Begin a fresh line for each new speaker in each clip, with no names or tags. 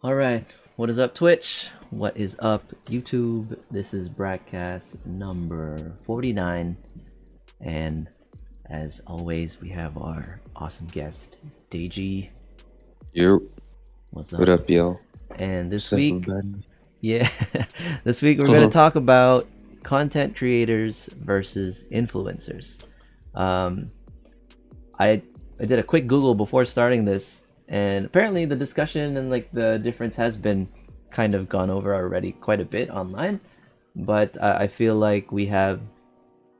All right, what is up, Twitch? What is up, YouTube? This is BrackCast number 49, and as always, we have our awesome guest, Deji.
You.
What's up?
What up, yo?
And this
What's up,
week,
everybody?
yeah, this week we're going to talk about content creators versus influencers. Um, I did a quick Google before starting this, and apparently the discussion and like the difference has been kind of gone over already quite a bit online. But I feel like we have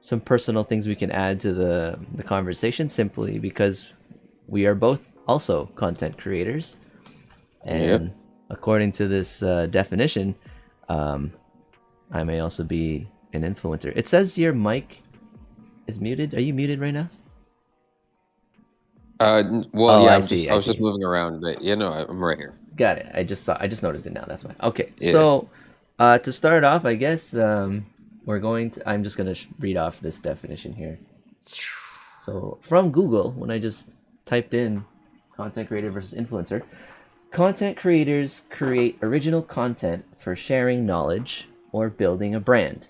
some personal things we can add to the conversation simply because we are both also content creators.
Yep.
And according to this definition, I may also be an influencer. It says your mic is muted. Are you muted right now?
Well, yeah,
I
I
see.
was just moving around, but I'm right here.
Got it. I just noticed it now. That's why. Okay.
Yeah.
So, to start off, I guess we're going to. I'm just gonna read off this definition here. So from Google, when I just typed in content creator versus influencer, content creators create original content for sharing knowledge or building a brand,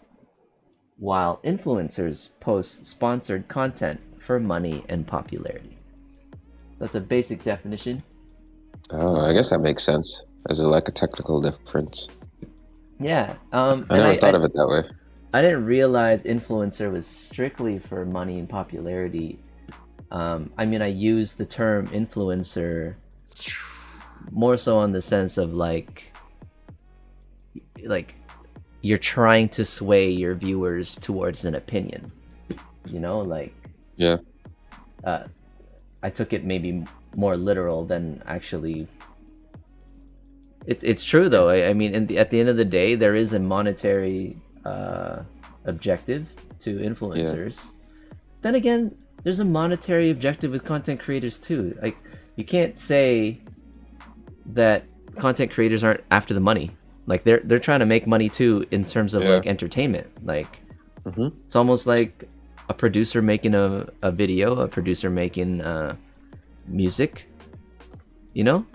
while influencers post sponsored content for money and popularity. That's a basic definition.
Oh, I guess that makes sense. As like a technical difference.
Yeah.
I
And
never thought of it that way.
I didn't realize influencer was strictly for money and popularity. I mean, I use the term influencer more so on the sense of like you're trying to sway your viewers towards an opinion. You know, like
Yeah.
I took it maybe more literal than actually. It's true though. I mean, at the end of the day, there is a monetary objective to influencers. Then again, there's a monetary objective with content creators too. Like, you can't say that content creators aren't after the money. Like, they're trying to make money too in terms of like entertainment. Like, it's almost like a producer making a video, a producer making music. You know,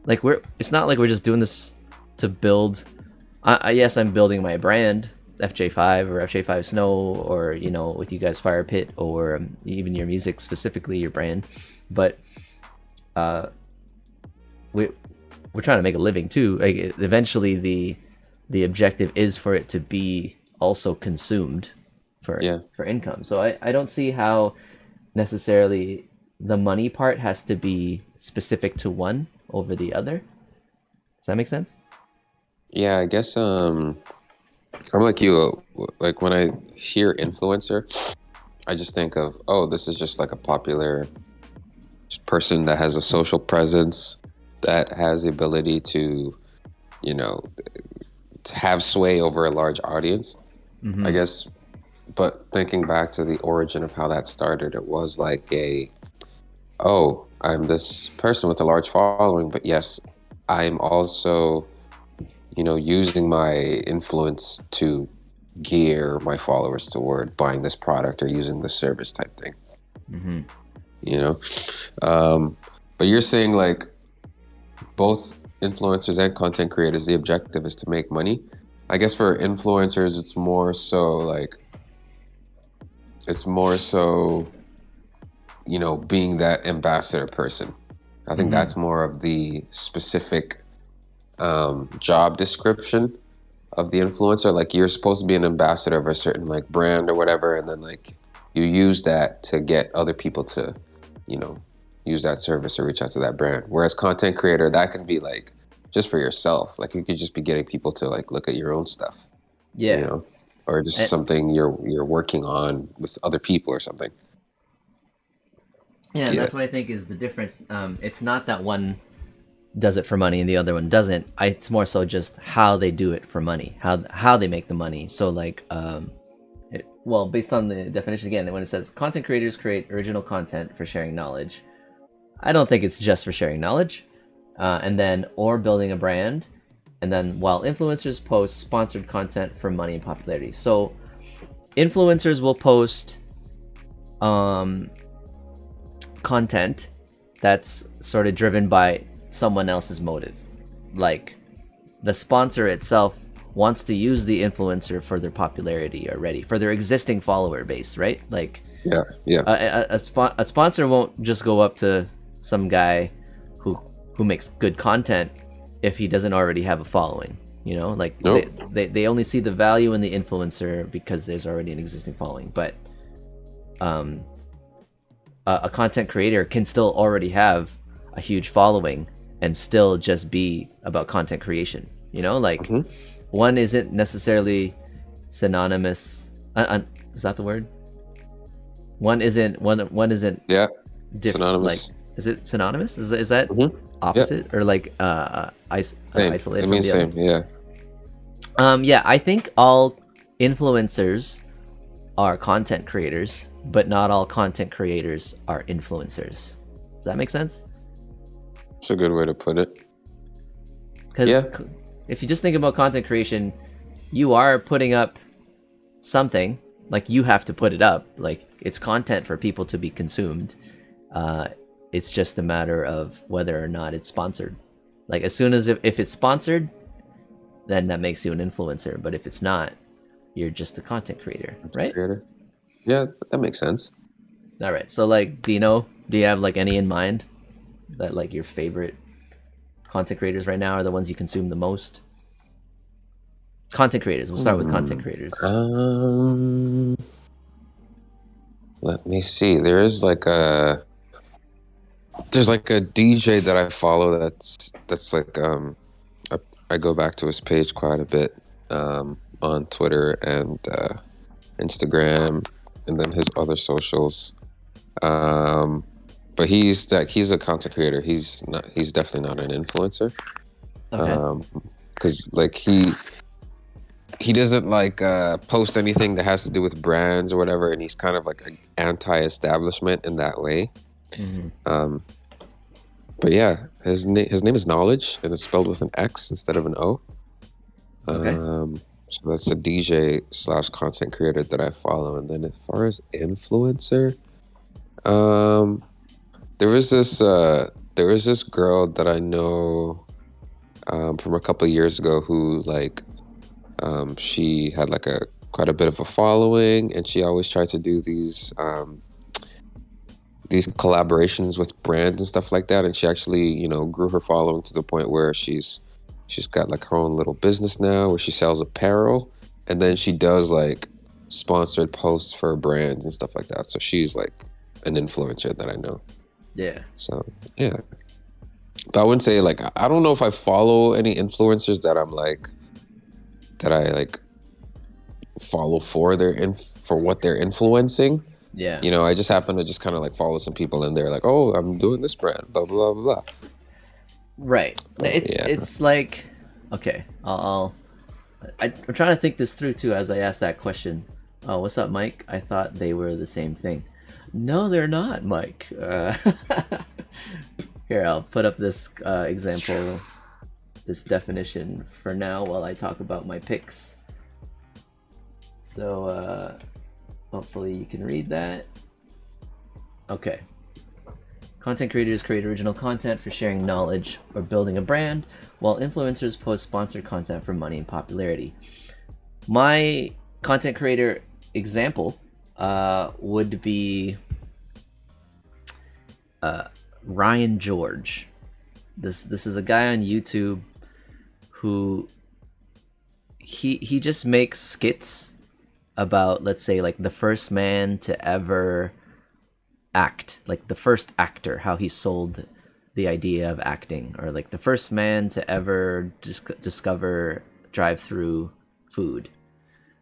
like it's not like we're just doing this to build. Yes, I'm building my brand, FJ5 or FJ5 Snow, or you know, with you guys Fire Pit, or even your music specifically, your brand. But we're trying to make a living too. Like, eventually, the objective is for it to be also consumed for income. So I don't see how necessarily the money part has to be specific to one over the other. Does that make sense?
Yeah, I guess I'm like you. Like when I hear influencer, I just think of, oh, this is just like a popular person that has a social presence, that has the ability to, you know, to have sway over a large audience. I guess. But thinking back to the origin of how that started, it was like oh, I'm this person with a large following, but yes, I'm also, using my influence to gear my followers toward buying this product or using this service type thing. But you're saying like both influencers and content creators, the objective is to make money. I guess for influencers, it's more so, being that ambassador person. I think that's more of the specific job description of the influencer. Like, you're supposed to be an ambassador of a certain like brand or whatever, and then like you use that to get other people to, use that service or reach out to that brand. Whereas content creator, that can be like just for yourself. Like, you could just be getting people to like look at your own stuff.
Yeah.
Or just something you're working on with other people or something.
Yeah, and that's what I think is the difference. It's not that one does it for money and the other one doesn't. It's more so just how they do it for money, how they make the money. So like, based on the definition again, when it says content creators create original content for sharing knowledge, I don't think it's just for sharing knowledge, and then or building a brand, and then while influencers post sponsored content for money and popularity. So influencers will post content that's sort of driven by someone else's motive. like the sponsor itself wants to use the influencer for their popularity already, for their existing follower base, right? Like
yeah.
a sponsor won't just go up to some guy who makes good content if he doesn't already have a following. You know, like
Nope.
they only see the value in the influencer because there's already an existing following. But a content creator can still already have a huge following and still just be about content creation. You know, like one isn't necessarily synonymous. Is that the word? One isn't
Yeah.
different. Like,
Synonymous.
is it synonymous? Is that opposite or like
Same.
isolated
It
from
means
the
same.
other?
Yeah.
Yeah, I think all influencers are content creators, but not all content creators are influencers. Does that make sense?
It's a good way to put it.
Because
Yeah.
if you just think about content creation, you are putting up something. Like, you have to put it up. Like, it's content for people to be consumed. It's just a matter of whether or not it's sponsored. Like, as soon as if it's sponsored, then that makes you an influencer. But if it's not, you're just a content creator, right?
Creator. Yeah, that makes sense.
All right. So, like, do you have like any in mind that like your favorite content creators right now are the ones you consume the most? Content creators. We'll start with content creators.
Let me see. There's like a DJ that I follow that's like I go back to his page quite a bit on Twitter and Instagram, and then his other socials. But he's a content creator. He's definitely not an influencer.
Okay.
Because like he doesn't like post anything that has to do with brands or whatever, and he's kind of like an anti-establishment in that way. But yeah, his name is Knowledge, and it's spelled with an X instead of an O.
Okay.
So that's a DJ / content creator that I follow. And then as far as influencer, there was this girl that I know from a couple of years ago who like she had like quite a bit of a following, and she always tried to do these collaborations with brands and stuff like that. And she actually, grew her following to the point where she's got like her own little business now where she sells apparel, and then she does like sponsored posts for brands and stuff like that. So she's like an influencer that I know.
Yeah.
So yeah, but I wouldn't say like I don't know if I follow any influencers that I like follow for for what they're influencing.
Yeah.
I just happen to just kind of like follow some people, and they're like, "Oh, I'm doing this brand, blah blah blah blah."
Right.
Yeah.
It's like, okay, I'm trying to think this through too as I ask that question. Oh, what's up, Mike? I thought they were the same thing. No, they're not, Mike. Here, I'll put up this example, this definition for now while I talk about my picks. So, hopefully you can read that. Okay. Content creators create original content for sharing knowledge or building a brand, while influencers post sponsored content for money and popularity. My content creator example would be Ryan George. This is a guy on YouTube who he just makes skits about, let's say, like the first man to ever act, like the first actor, how he sold the idea of acting, or like the first man to ever discover drive-through food.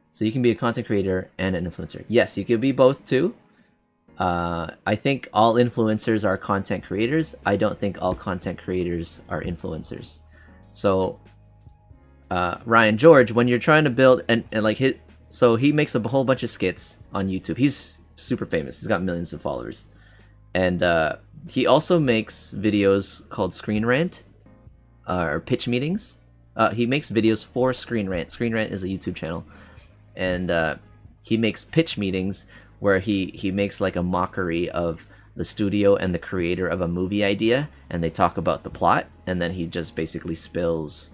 So you can be a content creator and an influencer. Yes, you could be both too. I think all influencers are content creators. I don't think all content creators are influencers. So Ryan George, when you're trying to build and like so he makes a whole bunch of skits on YouTube. He's super famous. He's got millions of followers. And he also makes videos called Screen Rant or pitch meetings. He makes videos for Screen Rant. Screen Rant is a YouTube channel. And he makes pitch meetings where he makes like a mockery of the studio and the creator of a movie idea, and they talk about the plot, and then he just basically spills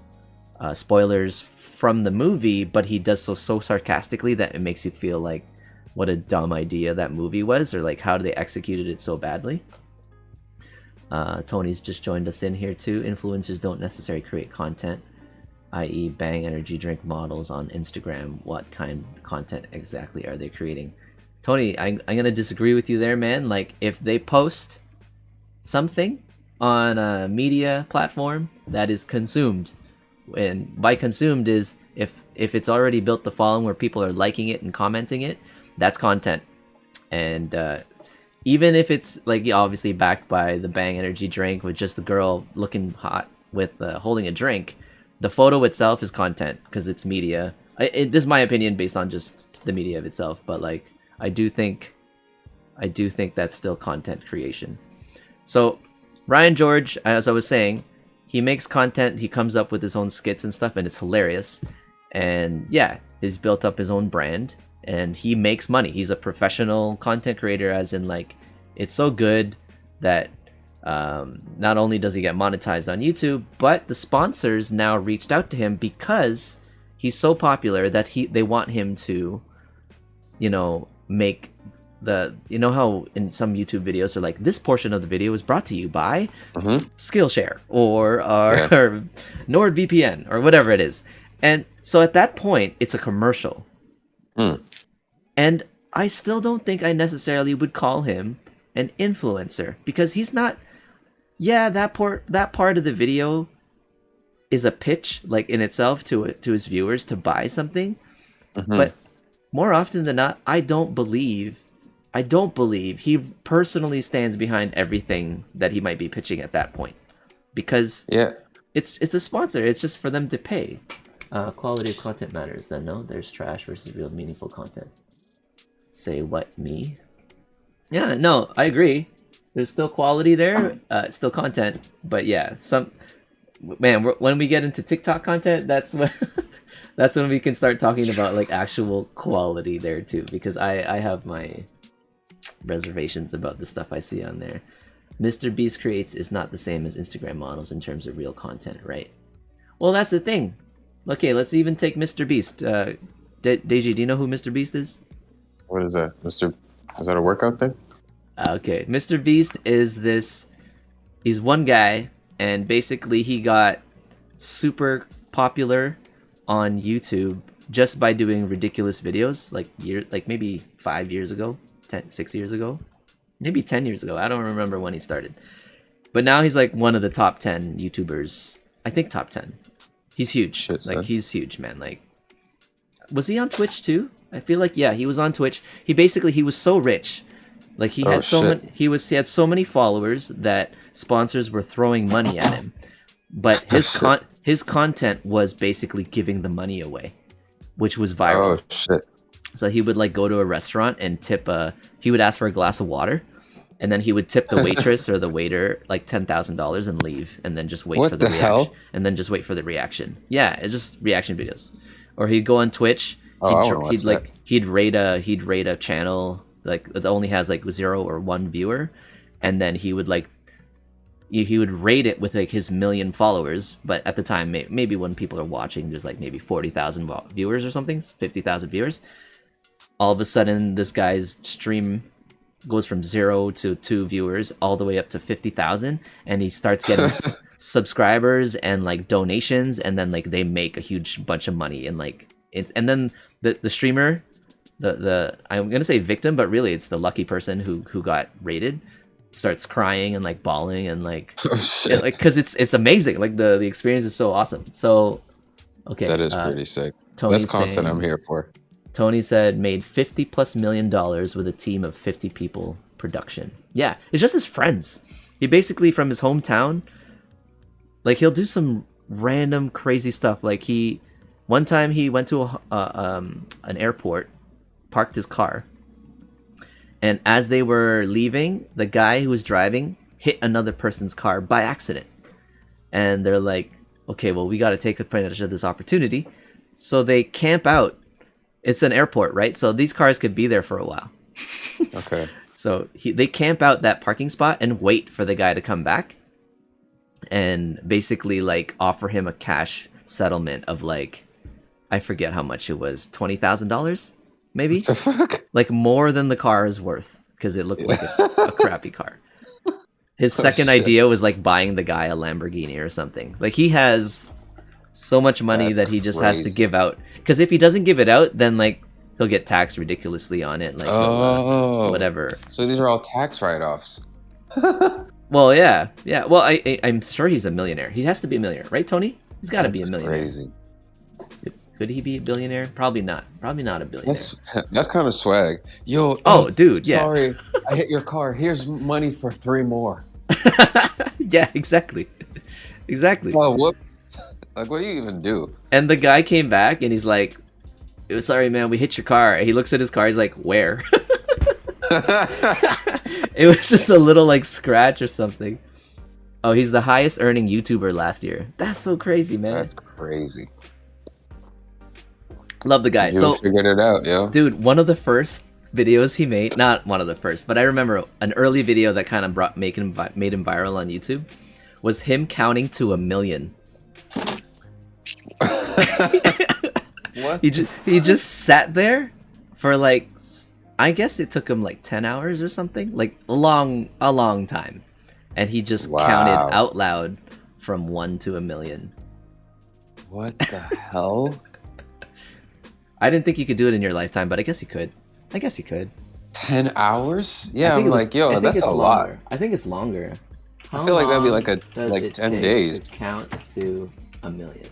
spoilers from the movie, but he does so sarcastically that it makes you feel like what a dumb idea that movie was, or like how they executed it so badly. Tony's just joined us in here too. Influencers don't necessarily create content, i.e. bang energy drink models on Instagram. What kind of content exactly are they creating? Tony, I'm gonna disagree with you there, man. Like, if they post something on a media platform that is consumed, and by consumed is if it's already built the following where people are liking it and commenting it, that's content. And even if it's like obviously backed by the Bang energy drink with just the girl looking hot with holding a drink, the photo itself is content because it's media. This is my opinion based on just the media of itself, but like I do think that's still content creation. So Ryan George, as I was saying, he makes content, he comes up with his own skits and stuff, and it's hilarious. And yeah, he's built up his own brand, and he makes money. He's a professional content creator, as in like it's so good that not only does he get monetized on YouTube, but the sponsors now reached out to him because he's so popular that they want him to, make how in some YouTube videos are like, this portion of the video is brought to you by Skillshare or NordVPN or whatever it is. And so at that point, it's a commercial. And I still don't think I necessarily would call him an influencer because he's not. Yeah, that part of the video is a pitch, like in itself, to his viewers to buy something. But more often than not, I don't believe he personally stands behind everything that he might be pitching at that point, because it's a sponsor. It's just for them to pay. Quality of content matters. Then no, there's trash versus real meaningful content. Say what, me? Yeah, no, I agree. There's still quality there, still content, but yeah, when we get into TikTok content, that's when we can start talking about like actual quality there too, because I have my reservations about the stuff I see on there. Mr. Beast creates is not the same as Instagram models in terms of real content, right? Well, that's the thing. Okay, let's even take Mr. Beast. Deji, do you know who Mr. Beast is?
What is that? Is that a workout thing?
Okay, Mr. Beast is he's one guy, and basically he got super popular on YouTube just by doing ridiculous videos, like maybe 5 years ago, 6 years ago, maybe 10 years ago. I don't remember when he started. But now he's like one of the top 10 YouTubers. I think top 10. He's huge.
Shit, son.
He's huge, man. Like, was he on Twitch too? I feel like, yeah, he was on Twitch. He was so rich. Like he had he had so many followers that sponsors were throwing money at him. But his content was basically giving the money away, which was viral.
Oh shit.
So he would like go to a restaurant and he would ask for a glass of water, and then he would tip the waitress or the waiter like $10,000 and leave, and then just wait for the reaction.
Hell?
And then just wait for the reaction. Yeah, it's just reaction videos. Or he'd go on Twitch. He'd rate a channel like that only has like 0 or 1 viewer, and then he would rate it with like his 1 million followers. But at the time, maybe when people are watching, there's like maybe 40,000 viewers or something, 50,000 viewers. All of a sudden, this guy's stream goes from 0 to 2 viewers all the way up to 50,000, and he starts getting subscribers and like donations, and then like they make a huge bunch of money, and like and then the streamer, the I'm gonna say victim, but really it's the lucky person who got rated, starts crying and like bawling and like because it's amazing. Like the experience is so awesome. So okay,
that is pretty sick.
Tony's
That's content I'm here for.
Tony said made $50+ million with a team of 50 people production. Yeah, it's just his friends. He basically from his hometown, like he'll do some random crazy stuff. Like one time he went to an airport, parked his car, and as they were leaving, the guy who was driving hit another person's car by accident. And they're like, okay, well, we got to take advantage of this opportunity. So they camp out. It's an airport, right? So these cars could be there for a while.
Okay.
So they camp out that parking spot and wait for the guy to come back, and basically like offer him a cash settlement of like, I forget how much it was, $20,000 maybe,
What the fuck?
like more than the car is worth because it looked like a crappy car. His second
shit.
idea was like buying the guy a Lamborghini or something. Like he has so much money
That's
that he just has to
crazy.
give out. Because if he doesn't give it out, then like he'll get taxed ridiculously on it. Like he'll, whatever.
So these are all tax write-offs.
Well, yeah. Well, I'm sure he's a millionaire. He has to be a millionaire, right, Tony? He's got to be a millionaire.
Crazy.
Could he be a billionaire? Probably not. Probably not a billionaire.
That's kind of swag. Yo.
Oh, dude. Yeah.
Sorry, I hit your car. Here's money for 3 more.
Yeah, exactly. Exactly.
Well, what? Like, what do you even do?
And the guy came back and he's like, sorry, man, we hit your car. And he looks at his car. He's like, where? It was just a little like scratch or something. Oh, he's the highest earning YouTuber last year. That's so crazy, man.
That's crazy.
Love the guy.
You
So
figured it out, yo.
dude, one of the first videos he made, not one of the first, but I remember an early video that kind of made him viral on YouTube was him counting to 1 million.
What?
He just sat there for like, I guess it took him like 10 hours or something, like a long time, and he just counted out loud from 1 to 1 million.
What the hell?
I didn't think you could do it in your lifetime, but I guess you could.
10 hours? Yeah,
I think
I'm like, yo, that's a lot.
I think it's longer.
I feel like that'd be like
does
like
it
10
take
days.
to count to 1 million.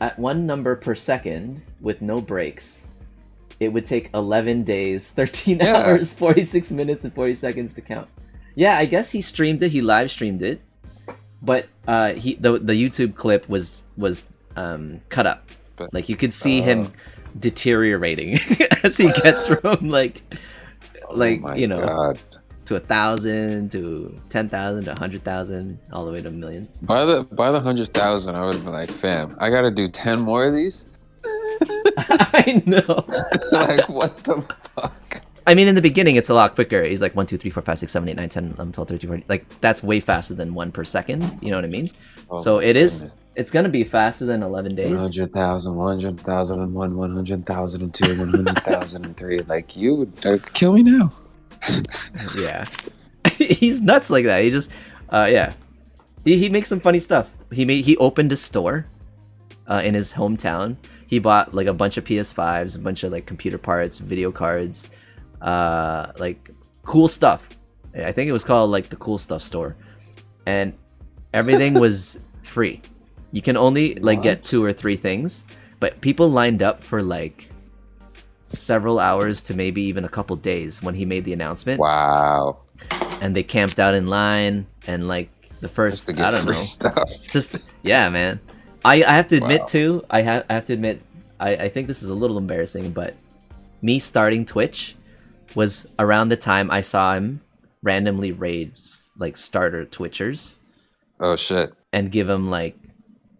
At 1 number per second with no breaks, it would take 11 days, 13 hours, 46 minutes, and 40 seconds to count. Yeah, I guess he streamed it. He live streamed it, but the YouTube clip was cut up. Like you could see him deteriorating as he gets from like you know,
God.
to 1,000 to 10,000 to 100,000 all the way to 1 million.
By the 100,000, I would be like, fam, I gotta do 10 more of these.
I know.
Like, what the fuck?
I mean, in the beginning, it's a lot quicker. He's like 1, 2, 3, 4, 5, 6, 7, 8, 9, 10, 11, 12, 13, 14. Like that's way faster than 1 per second. You know what I mean?
Oh,
so it's gonna be faster than 11 days.
100,000, 100,001, 100,002, 100,003. Like, you would kill me now.
Yeah. He's nuts like that. He just yeah. He makes some funny stuff. He opened a store in his hometown. He bought like a bunch of PS5s, a bunch of like computer parts, video cards, like cool stuff. I think it was called like the Cool Stuff store. And everything was free. You can only like get 2 or 3 things, but people lined up for like several hours to maybe even a couple days when he made the announcement.
Wow.
And they camped out in line, and like the first,
Just to get free stuff.
Just yeah, man. I have to admit too. I have to admit. I think this is a little embarrassing, but me starting Twitch was around the time I saw him randomly raid like starter Twitchers.
Oh shit.
And give him like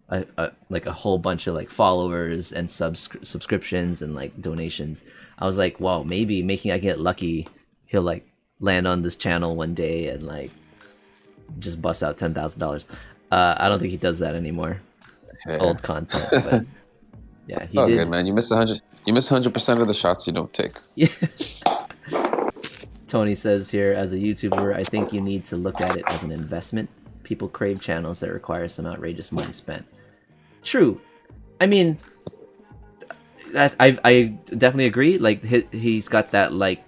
a whole bunch of like followers and subscriptions and like donations. I was like, whoa, maybe I get lucky, he'll like land on this channel one day and like just bust out $10,000. I don't think he does that anymore. It's old content, but yeah, he did.
Good, man. You miss 100% of the shots you don't take.
Yeah. Tony says here, as a YouTuber, I think you need to look at it as an investment. People crave channels that require some outrageous money spent. True. I mean, I definitely agree. Like he's got that like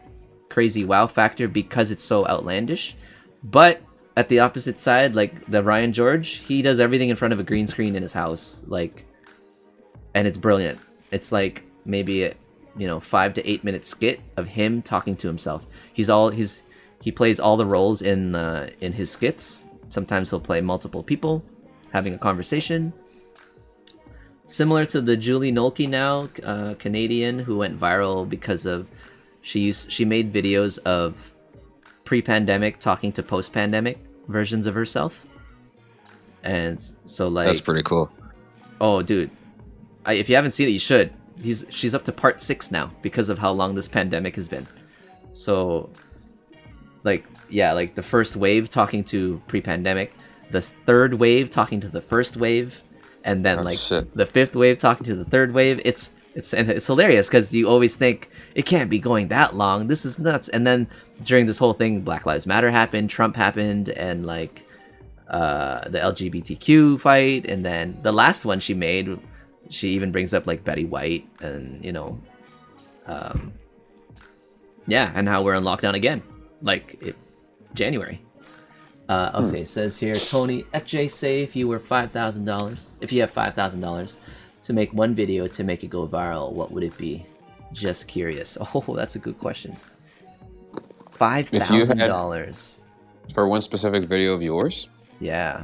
crazy wow factor because it's so outlandish. But at the opposite side, like the Ryan George, he does everything in front of a green screen in his house, like, and it's brilliant. It's like maybe a 5 to 8 minute skit of him talking to himself. He plays all the roles in his skits. Sometimes he'll play multiple people having a conversation. Similar to the Julie Nolke now, Canadian, who went viral because of she made videos of pre-pandemic talking to post-pandemic versions of herself. And so like
that's pretty cool.
Oh dude. If you haven't seen it, you should. She's up to part 6 now because of how long this pandemic has been. So like yeah, like the first wave talking to pre-pandemic, the third wave talking to the first wave, and then
Oh
like
shit.
the fifth wave talking to the third wave. It's hilarious because you always think it can't be going that long. This is nuts. And then during this whole thing, Black Lives Matter happened, Trump happened, and like the LGBTQ fight, and then the last one she made, she even brings up like Betty White, and um, yeah, and how we're in lockdown again, like January. Okay, it says here, Tony FJ, say if you were $5,000, if you have $5,000 to make one video to make it go viral, what would it be? Just curious. Oh, that's a good question.
If you had
$5,000.
for one specific video of yours,
Yeah.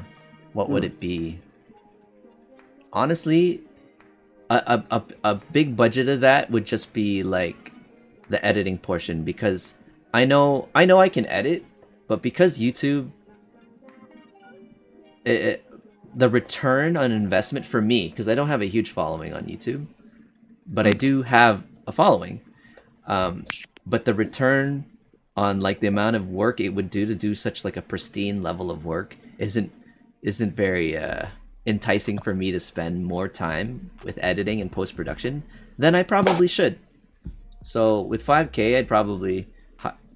What would it be? Honestly, a big budget of that would just be like the editing portion, because I know I can edit, but because YouTube, the return on investment for me, because I don't have a huge following on YouTube, but I do have a following. But the return on like the amount of work it would do to do such like a pristine level of work isn't very enticing for me to spend more time with editing and post production than I probably should. So with 5K, I'd probably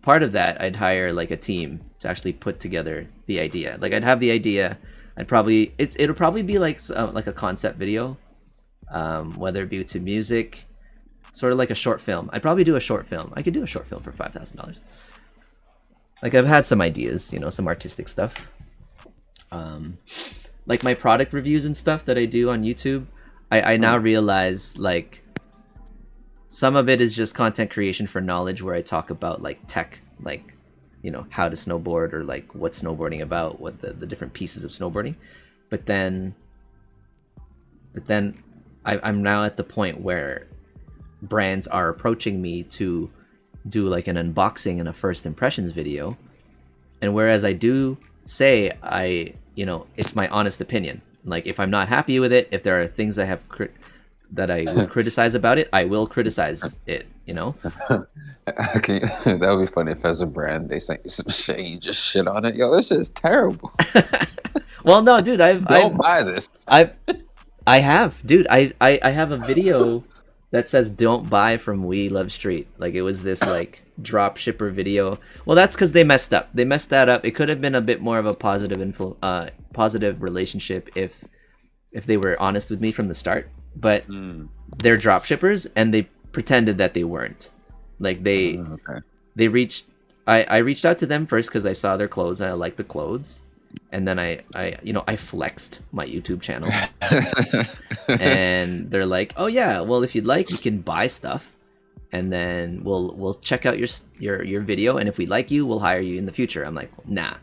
part of that I'd hire like a team to actually put together the idea. Like I'd have the idea, I'd probably it'll probably be like a concept video, whether it be to music, sort of like a short film. I'd probably do a short film. I could do a short film for $5,000. Like I've had some ideas, some artistic stuff. Like my product reviews and stuff that I do on YouTube, I now realize like some of it is just content creation for knowledge, where I talk about like tech, like how to snowboard, or like what's snowboarding about, what the different pieces of snowboarding. But then I'm now at the point where brands are approaching me to do like an unboxing and a first impressions video, and whereas I do say it's my honest opinion, like if I'm not happy with it, if there are things I have that I would criticize about it, I will criticize it.
okay, that would be funny if as a brand they sent you some shit and you just shit on it. Yo, this is terrible.
Well, no, dude,
Don't buy this.
I have, dude. I have a video that says "Don't buy from We Love Street." Like it was this like drop shipper video. Well, that's because they messed up. They messed that up. It could have been a bit more of a positive relationship if they were honest with me from the start. But they're drop shippers, and they pretended that they weren't. Like they reached. I reached out to them first because I saw their clothes and I liked the clothes. And then I flexed my YouTube channel, and they're like, "Oh yeah, well if you'd like, you can buy stuff, and then we'll check out your video, and if we like you, we'll hire you in the future." I'm like, "Nah,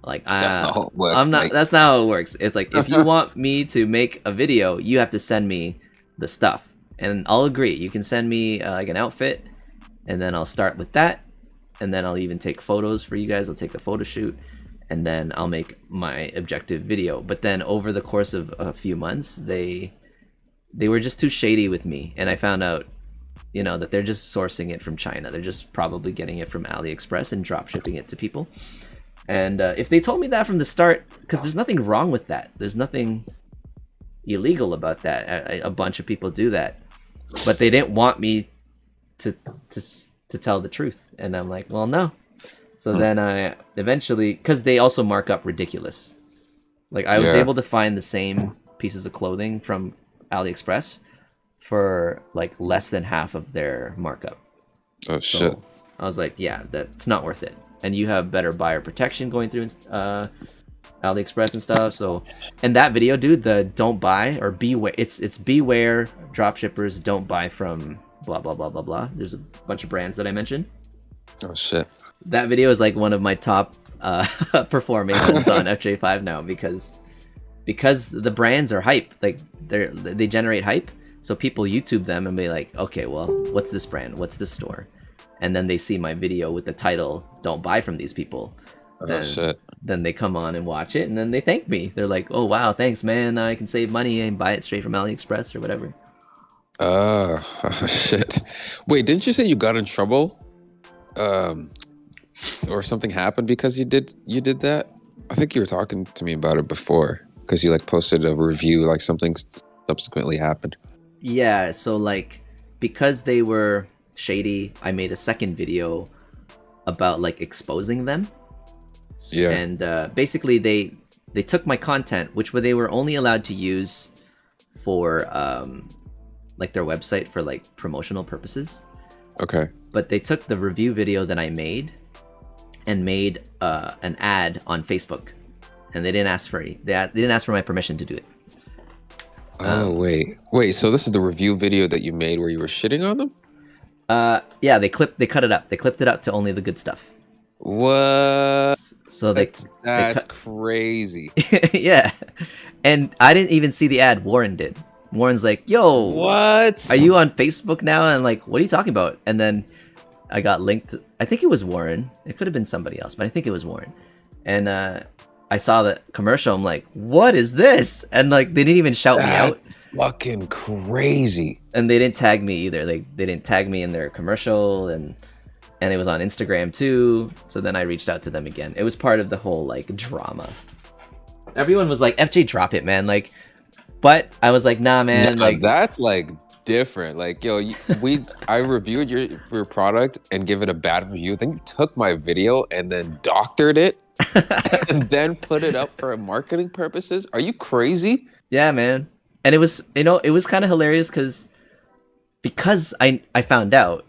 like
that's not how it works,
I'm not.
mate.
That's not how it works. It's like if you want me to make a video, you have to send me the stuff, and I'll agree. You can send me like an outfit, and then I'll start with that, and then I'll even take photos for you guys. I'll take the photo shoot." And then I'll make my objective video. But then over the course of a few months, they were just too shady with me, and I found out, that they're just sourcing it from China. They're just probably getting it from AliExpress and drop shipping it to people. And if they told me that from the start, because there's nothing wrong with that. There's nothing illegal about that. A bunch of people do that, but they didn't want me to tell the truth, and I'm like, well, no. So then I eventually, because they also mark up ridiculous. Like I was able to find the same pieces of clothing from AliExpress for like less than half of their markup.
Oh shit!
I was like, yeah, that's not worth it. And you have better buyer protection going through AliExpress and stuff. So, and that video, dude, the don't buy or beware. It's beware dropshippers, don't buy from blah blah blah blah blah. There's a bunch of brands that I mentioned.
Oh shit!
That video is like one of my top performing ones on FJ5 now, because the brands are hype. Like they generate hype, so people YouTube them and be like, okay, well, what's this brand? What's this store? And then they see my video with the title "Don't buy from these people." Then they come on and watch it, and then they thank me. They're like, "Oh wow, thanks, man! I can save money and buy it straight from AliExpress or whatever."
Oh shit! Wait, didn't you say you got in trouble um, or something happened because you did that? I think you were talking to me about it before because you like posted a review, like something subsequently happened.
Yeah, so like because they were shady, I made a second video about like exposing them.
Yeah.
And basically they took my content, which they were only allowed to use for like their website for like promotional purposes.
Okay.
But they took the review video that I made and made an ad on Facebook, and they didn't ask for they didn't ask for my permission to do it.
Oh wait. So this is the review video that you made where you were shitting on them?
Yeah, they cut it up. They clipped it up to only the good stuff.
What?
So they
That's
cut.
crazy.
Yeah, and I didn't even see the ad. Warren did. Warren's like, "Yo,
What?
are you on Facebook now?" And I'm like, "What are you talking about?" And then I got linked. I think it was Warren. It could have been somebody else, but I think it was Warren. And I saw the commercial. I'm like, "What is this?" And like, they didn't even shout me out.
Fucking crazy.
And they didn't tag me either. Like, they didn't tag me in their commercial, and it was on Instagram too. So then I reached out to them again. It was part of the whole like drama. Everyone was like, "FJ, drop it, man!" Like, but I was like, "Nah, man."
Nah,
Like,
that's like different. Like, yo, I reviewed your product and give it a bad review. Then you took my video and then doctored it and then put it up for marketing purposes. Are you crazy?
yeah, man. And it was, it was kind of hilarious because I found out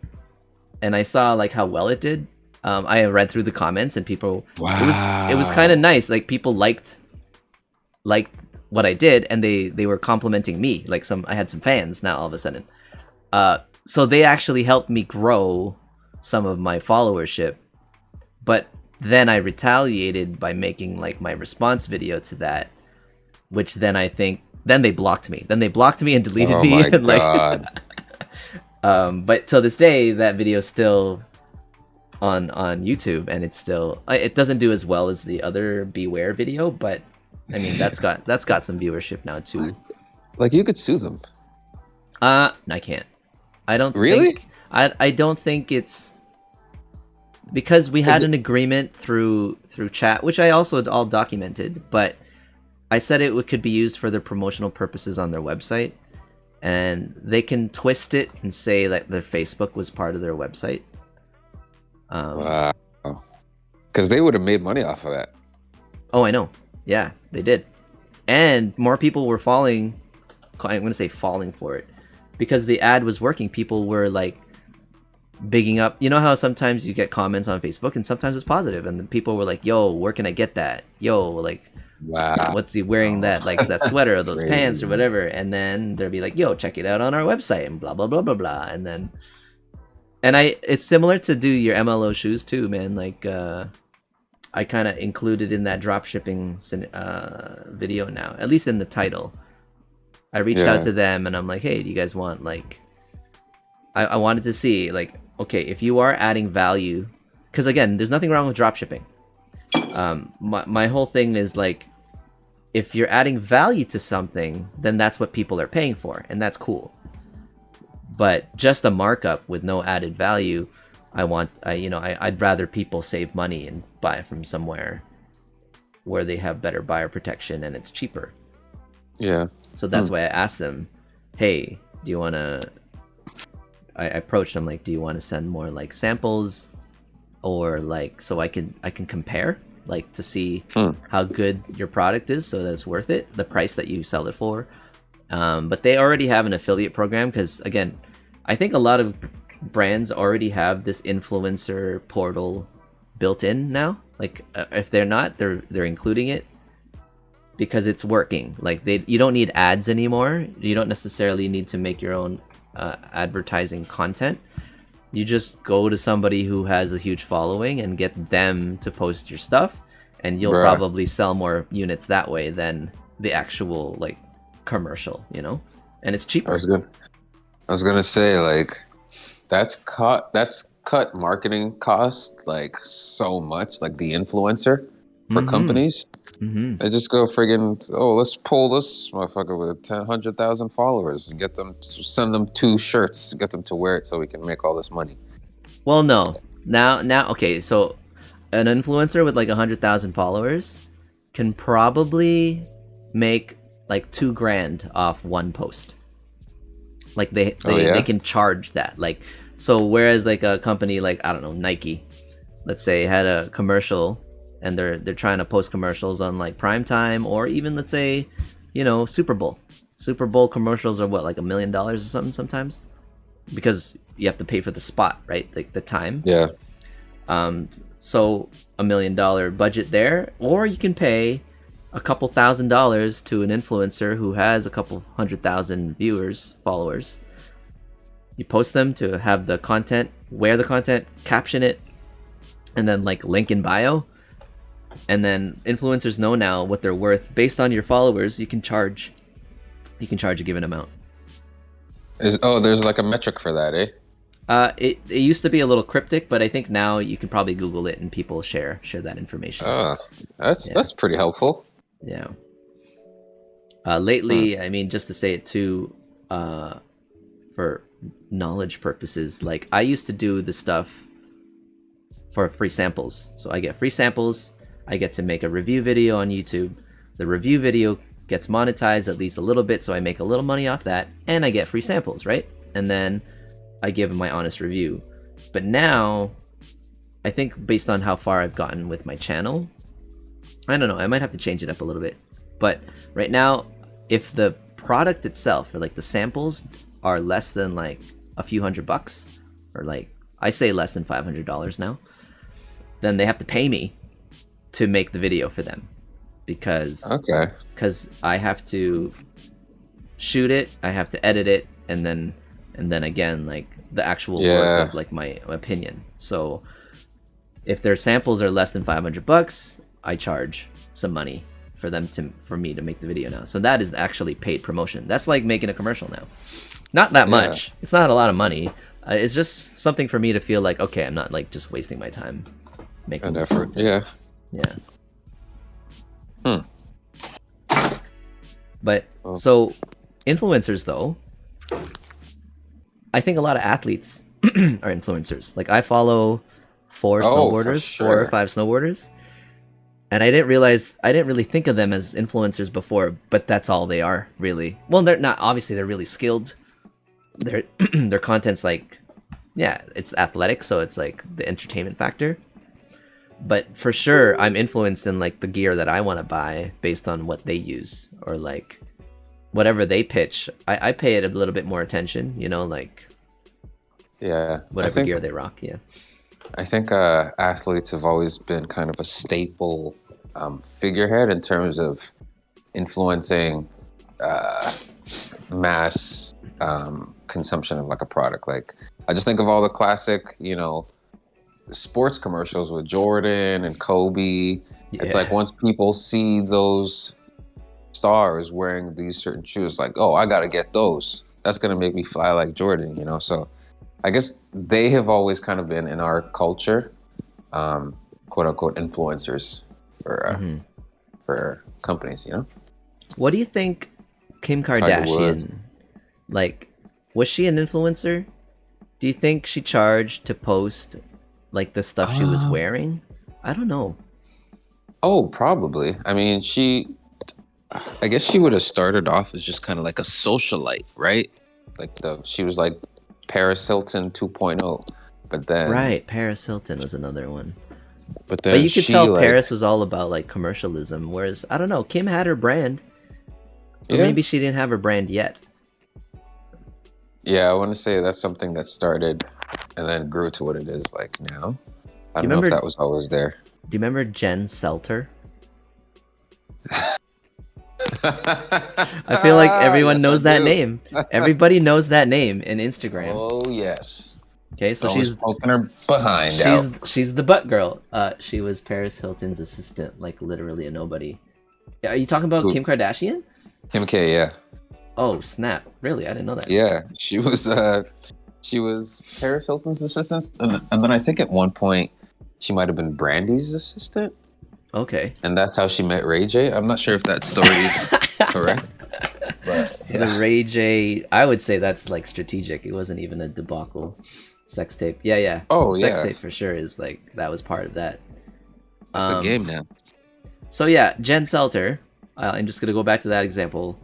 and I saw like how well it did. I read through the comments and people.
Wow.
It was kind of nice. Like, people liked what I did, and they were complimenting me. Like, I had some fans now all of a sudden. So they actually helped me grow some of my followership. But then I retaliated by making like my response video to that, which then I think then they blocked me. Then they blocked me and deleted
Oh
me.
my
And like,
God.
but till this day, that video's still on YouTube, and it doesn't do as well as the other Beware video, but I mean that's got some viewership now too.
Like, you could sue them.
I can't. I don't
Really?
think I don't think it's because we had an agreement through chat, which I also all documented, but I said it could be used for their promotional purposes on their website, and they can twist it and say that their Facebook was part of their website.
Wow. Because they would have made money off of that.
Oh, I know. Yeah, they did. And more people were I'm going to say falling for it. Because the ad was working, people were like bigging up. You know how sometimes you get comments on Facebook and sometimes it's positive, and then people were like, "Yo, where can I get that? Yo, like,
Wow.
what's he wearing that, like, that sweater or those
Crazy.
pants or whatever?" And then they'll be like, "Yo, check it out on our website," and blah blah blah blah blah. And then it's similar to do your MLO shoes too, man. Like, I kind of included in that drop shipping video now, at least in the title. I reached out to them and I'm like, "Hey, do you guys want, like," I wanted to see, like, okay, if you are adding value, because again, there's nothing wrong with drop shipping. My whole thing is like, if you're adding value to something, then that's what people are paying for, and that's cool. But just a markup with no added value, I'd rather people save money and buy from somewhere where they have better buyer protection and it's cheaper.
Yeah.
So that's why I asked them, "Hey, do you want to?" I approached them like, "Do you want to send more like samples, or like so I can compare, like, to see how good your product is, so that it's worth it, the price that you sell it for." But they already have an affiliate program because, again, I think a lot of brands already have this influencer portal built in now. Like, if they're not, they're including it because it's working. Like, you don't need ads anymore. You don't necessarily need to make your own advertising content. You just go to somebody who has a huge following and get them to post your stuff, and you'll probably sell more units that way than the actual like commercial, and it's cheaper.
I was gonna say, like, that's cut marketing cost like so much, like the influencer for companies. They just go friggin', "Oh, let's pull this motherfucker with 100,000 followers and send them 2 shirts, get them to wear it so we can make all this money."
Well, no, Now, okay, so an influencer with like 100,000 followers can probably make like 2 grand off one post. Like they
Oh
they they
yeah.
can charge that. Like, so whereas like a company like, I don't know, Nike, let's say, had a commercial and they're trying to post commercials on like prime time, or even let's say, Super Bowl. Super Bowl commercials are what, like $1 million or something sometimes, because you have to pay for the spot, right? Like the time.
Yeah.
So $1 million budget there, or you can pay a couple $1,000s to an influencer who has a couple 100,000 viewers, followers. You post them to have the content, wear the content, caption it, and then like link in bio. And then influencers know now what they're worth based on your followers. You can charge a given amount.
There's like a metric for that, eh?
It used to be a little cryptic, but I think now you can probably Google it and people share that information.
That's pretty helpful.
Yeah. Lately, I mean, just to say it too, for knowledge purposes, like I used to do the stuff for free samples. So I get free samples. I get to make a review video on YouTube. The review video gets monetized at least a little bit, so I make a little money off that, and I get free samples, right? And then I give my honest review. But now, I think based on how far I've gotten with my channel, I don't know, I might have to change it up a little bit. But right now, if the product itself, or like the samples, are less than like a few $100, or like, I say less than $500 now, then they have to pay me to make the video for them. Because I have to shoot it, I have to edit it, and then again, like the actual work of like my opinion. So if their samples are less than $500, I charge some money for me to make the video now. So that is actually paid promotion. That's like making a commercial now. Not that much. It's not a lot of money. It's just something for me to feel like, okay, I'm not like just wasting my time making this
effort.
content. Yeah. But so influencers though, I think a lot of athletes are influencers. Like I follow 4 snowboarders, 4 or 5 snowboarders, and I didn't really think of them as influencers before, but that's all they are, really. Well, they're not, obviously they're really skilled. Their content's like, yeah, it's athletic, so it's like the entertainment factor. But for sure, I'm influenced in like the gear that I want to buy based on what they use, or like whatever they pitch. I pay it a little bit more attention, like whatever gear they rock. Yeah.
I think athletes have always been kind of a staple figurehead in terms of influencing mass consumption of like a product. Like I just think of all the classic, sports commercials with Jordan and Kobe. Yeah. It's like once people see those stars wearing these certain shoes, like, oh, I gotta get those. That's gonna make me fly like Jordan, So I guess they have always kind of been in our culture, quote unquote influencers for companies,
What do you think Kim Kardashian, like, was she an influencer? Do you think she charged to post like the stuff she was wearing? I don't know.
Oh, probably. I mean, I guess she would have started off as just kind of like a socialite, right? Like she was like Paris Hilton 2.0, but then
right, Paris Hilton was another one.
But
you could tell Paris was all about like commercialism, whereas I don't know, Kim had her brand, or maybe she didn't have her brand yet.
Yeah, I want to say that's something that started and then grew to what it is like now. I don't know if that was always there.
Do you remember Jen Selter? I feel like everyone knows that name. Everybody knows that name in Instagram.
Oh yes.
Okay, so she's
poking her behind.
She's the butt girl. She was Paris Hilton's assistant, like literally a nobody. Are you talking about Kim Kardashian?
Kim K, yeah.
Oh snap! Really, I didn't know that.
Yeah, she was Paris Hilton's assistant, and then I think at one point she might have been Brandy's assistant.
Okay.
And that's how she met Ray J. I'm not sure if that story is correct. But
The Ray J, I would say that's like strategic. It wasn't even a debacle. Sex tape. Yeah.
Oh
Sex
yeah,
tape for sure is like that was part of that.
that's the game now.
So yeah, Jen Selter. I'm just gonna go back to that example.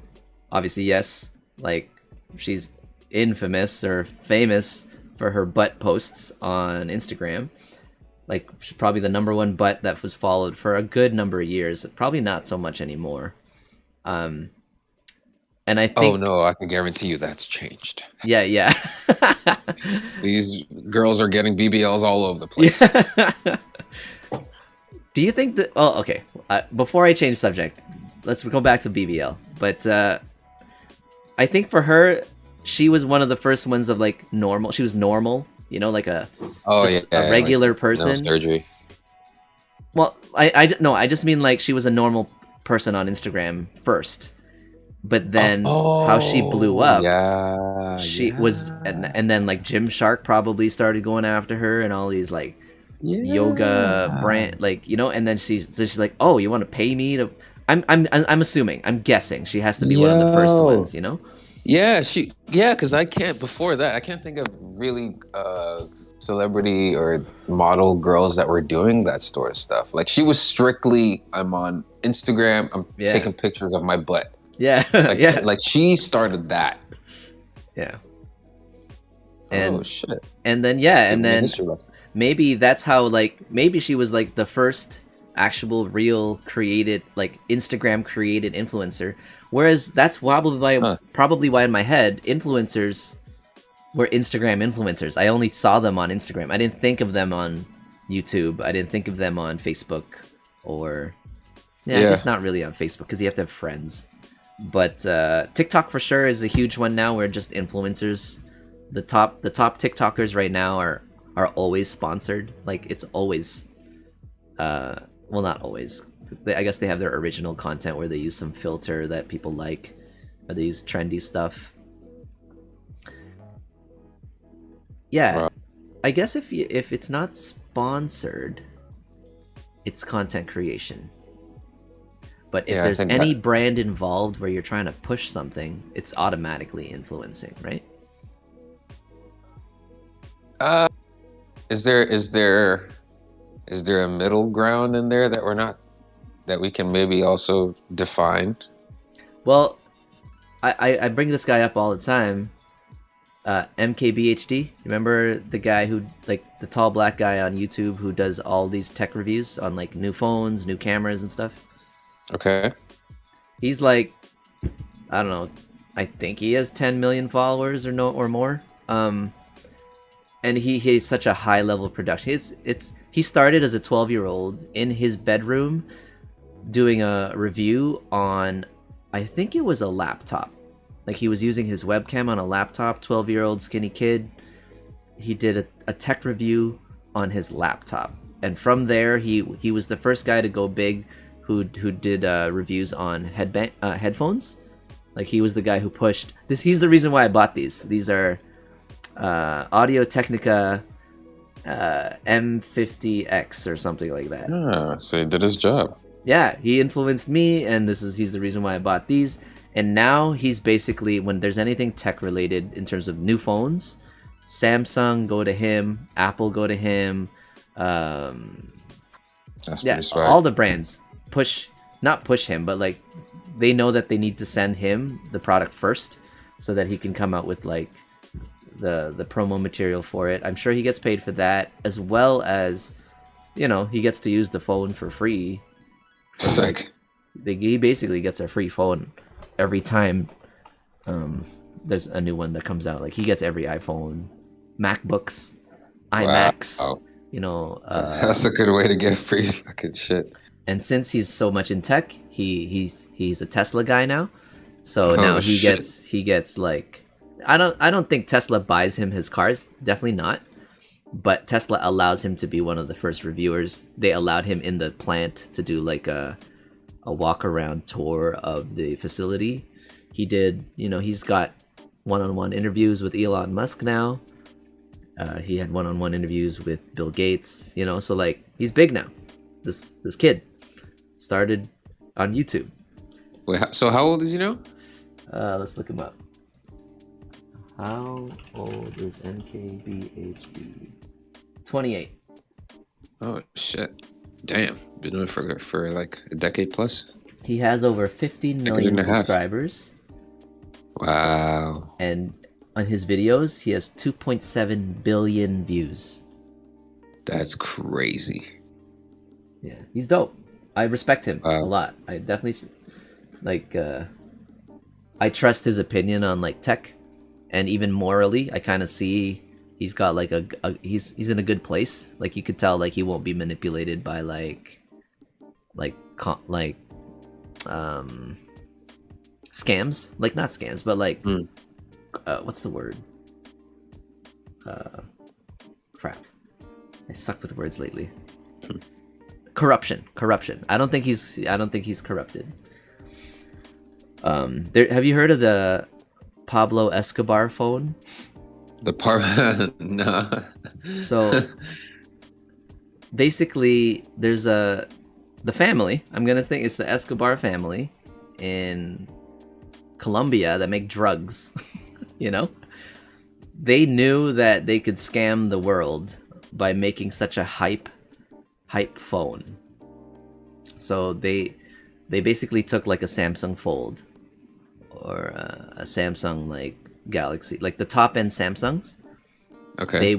Obviously, yes, like she's infamous or famous for her butt posts on Instagram. Like she's probably the number one butt that was followed for a good number of years. Probably not so much anymore. Um, and I
Oh
think,
no, I can guarantee you that's changed.
yeah.
These girls are getting BBLs all over the place.
Yeah. Do you think that? Oh, okay. Before I change subject, let's go back to BBL. But I think for her, she was one of the first ones of like normal. She was normal, like
Oh
just a
yeah, like
regular
no
person.
surgery.
Well, no, I just mean like she was a normal person on Instagram first, but then how she blew
Oh
up,
yeah,
she was,
yeah,
and then like Gymshark probably started going after her, and all these like yoga
yeah,
brand, like and then she's like, oh, you want to pay me to? I'm assuming, I'm guessing she has to be one of the first
yo.
ones.
Yeah, because I can't before that. I can't think of really celebrity or model girls that were doing that sort of stuff. Like she was strictly, I'm on Instagram, I'm
Yeah,
taking pictures of my butt.
yeah,
Like
yeah,
like she started that.
yeah,
Oh
and
shit.
and then yeah,
Give
and
me a
then
history lesson.
maybe that's how, like, maybe she was like the first actual real created, like Instagram created influencer, whereas that's
Huh.
probably why in my head influencers were Instagram influencers. I only saw them on Instagram. I didn't think of them on YouTube. I didn't think of them on Facebook, or yeah, I guess
Yeah.
not really on Facebook because you have to have friends. But TikTok for sure is a huge one now. Where just influencers, the top TikTokers right now are always sponsored. Like it's always, well, not always. I guess they have their original content where they use some filter that people like, or they use trendy stuff. Yeah,
Right.
I guess if it's not sponsored, it's content creation. But if
Yeah, I
there's
think that.
any brand involved where you're trying to push something, it's automatically influencing, right?
Uh, is there a middle ground in there that we're not that we can maybe also define?
Well, I bring this guy up all the time. MKBHD. Remember the guy who, like, the tall black guy on YouTube who does all these tech reviews on like new phones, new cameras, and stuff?
Okay.
He's like, I don't know. I think he has 10 million followers or more. And he's such a high level of production. He started as a 12-year-old in his bedroom doing a review on, I think it was a laptop. Like he was using his webcam on a laptop. 12-year-old skinny kid. He did a tech review on his laptop, and from there he was the first guy to go big, who did reviews on headphones. Like he was the guy who pushed this. He's the reason why I bought these. These are Audio Technica M50X or something like that.
Ah, so he did his job.
Yeah, he influenced me, and he's the reason why I bought these. And now he's basically, when there's anything tech related in terms of new phones, Samsung go to him, Apple go to him.
That's
Yeah,
pretty
all
swag.
the brands not push him, but like they know that they need to send him the product first, so that he can come out with like the promo material for it. I'm sure he gets paid for that, as well as he gets to use the phone for free. For like,
Sick.
he basically gets a free phone every time there's a new one that comes out. Like he gets every iPhone, MacBooks,
Wow.
iMacs. You know,
That's a good way to get free fucking shit.
and since he's so much in tech, he's a Tesla guy now. So now
Oh shit.
he gets like, I don't think Tesla buys him his cars, definitely not. But Tesla allows him to be one of the first reviewers. They allowed him in the plant to do like a walk around tour of the facility. He did, he's got one-on-one interviews with Elon Musk now. He had one-on-one interviews with Bill Gates, so like he's big now. This kid started on YouTube.
Wait, so how old is he now?
Let's look him up. How old is NKBHD? 28.
Oh shit! Damn, been doing it for like a decade plus.
He has over 15
Decade
million
and a half.
subscribers,
Wow.
and on his videos, he has 2.7 billion views.
That's crazy.
Yeah, he's dope. I respect him a
Wow.
lot. I definitely like. I trust his opinion on like tech, and even morally, I kind of see he's got like he's in a good place. Like you could tell, like he won't be manipulated by like um scams, like not scams, but like
Mm.
what's the word? Crap. I suck with words lately. Corruption. I don't think he's corrupted. Have you heard of the Pablo Escobar phone?
The part, no.
So basically, there's the family. I'm gonna think it's the Escobar family in Colombia that make drugs. You know, they knew that they could scam the world by making such a hype phone. So they basically took like a Samsung Fold or a Samsung like Galaxy, like the top end Samsungs.
Okay.
They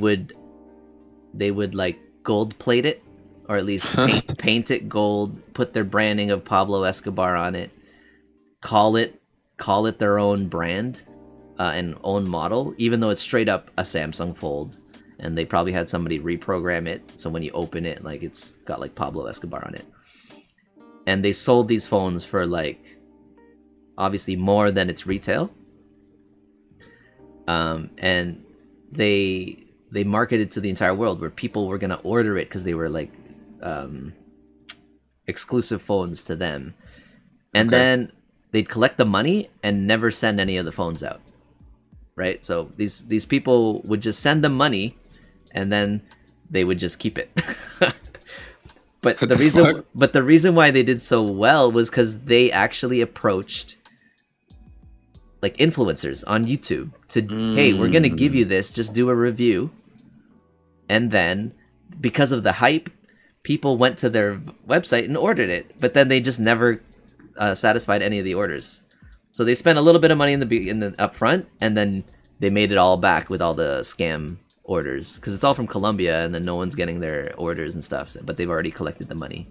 would like gold plate it, or at least paint it gold, put their branding of Pablo Escobar on it, call it their own brand and own model, even though it's straight up a Samsung Fold. And they probably had somebody reprogram it so when you open it, like it's got like Pablo Escobar on it. And they sold these phones for like obviously more than its retail. And they marketed to the entire world where people were gonna order it because they were like exclusive phones to them. And then they'd collect the money and never send any of the phones out. Right? So these people would just send them money and then they would just keep it. But the reason why they did so well was because they actually approached like influencers on YouTube to hey, we're gonna give you this, just do a review. And then because of the hype, people went to their website and ordered it, but then they just never satisfied any of the orders. So they spent a little bit of money in the upfront, and then they made it all back with all the scam orders because it's all from Colombia, and then no one's getting their orders and stuff. But they've already collected the money.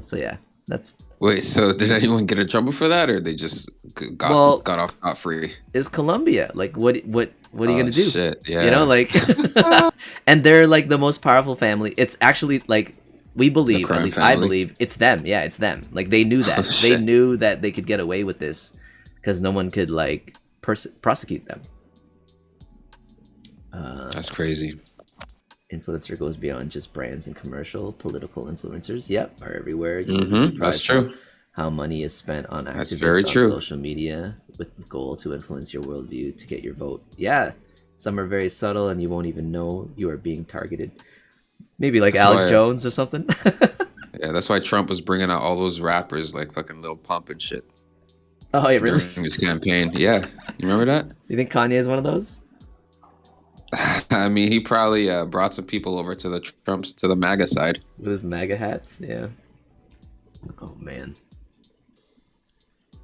So yeah, that's.
Wait, so did anyone get in trouble for that, or they just got off scot free?
It's Colombia. Like, what are you gonna do?
Shit, yeah.
You know, like, and they're like the most powerful family. It's actually like we believe, at least I believe, it's them. Yeah, it's them. Like they knew that. They knew that they could get away with this because no one could like prosecute them.
That's crazy.
Influencer goes beyond just brands and commercial. Political influencers, yep, are everywhere.
That's true.
How money is spent on activists
very
on
true.
social media with the goal to influence your worldview to get your vote. Yeah, some are very subtle and you won't even know you are being targeted. Maybe like Alex Jones or something.
Yeah, that's why Trump was bringing out all those rappers like fucking Lil Pump and shit.
Oh, yeah, really?
During his campaign. Yeah, you remember that?
You think Kanye is one of those?
I mean, he probably brought some people over to the MAGA side
with his MAGA hats. Yeah. Oh man.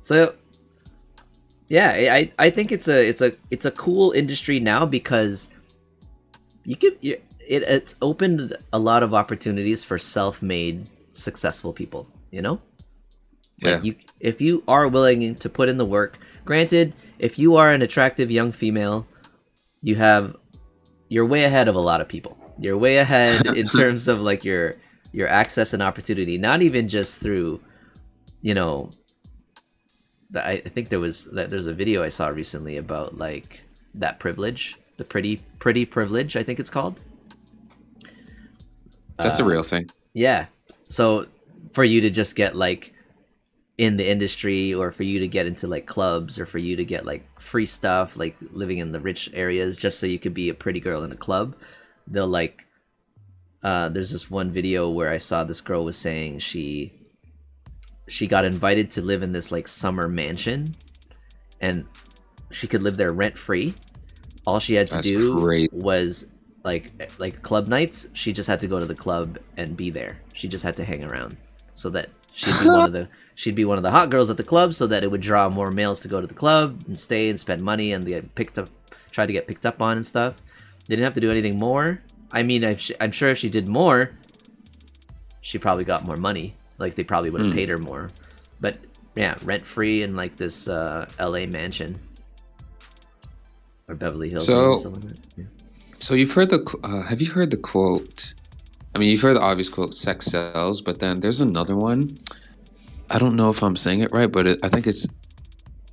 So, yeah, I think it's a cool industry now because it's opened a lot of opportunities for self-made successful people. You know.
Yeah.
Like if you are willing to put in the work. Granted, if you are an attractive young female, you're way ahead of a lot of people. You're way ahead in terms of like your access and opportunity. Not even just through, you know. I think there's a video I saw recently about like that privilege, the pretty privilege, I think it's called.
That's a real thing.
Yeah. So for you to just get like in the industry, or for you to get into like clubs, or for you to get like free stuff, like living in the rich areas just so you could be a pretty girl in a club, they'll like there's this one video where I saw this girl was saying she got invited to live in this like summer mansion and she could live there rent free, All she had to
That's
do
crazy.
was like club nights. She just had to go to the club and be there. She just had to hang around, so that she'd be one of the hot girls at the club, so that it would draw more males to go to the club and stay and spend money and get picked up, try to get picked up on and stuff. They didn't have to do anything more. I mean, I'm sure if she did more, she probably got more money. Like they probably would have paid her more. But yeah, rent free in like this LA mansion or Beverly Hills or something like that. Yeah.
So you've heard have you heard the quote? I mean, you've heard the obvious quote, "Sex sells," but then there's another one. I don't know if I'm saying it right, but I think it's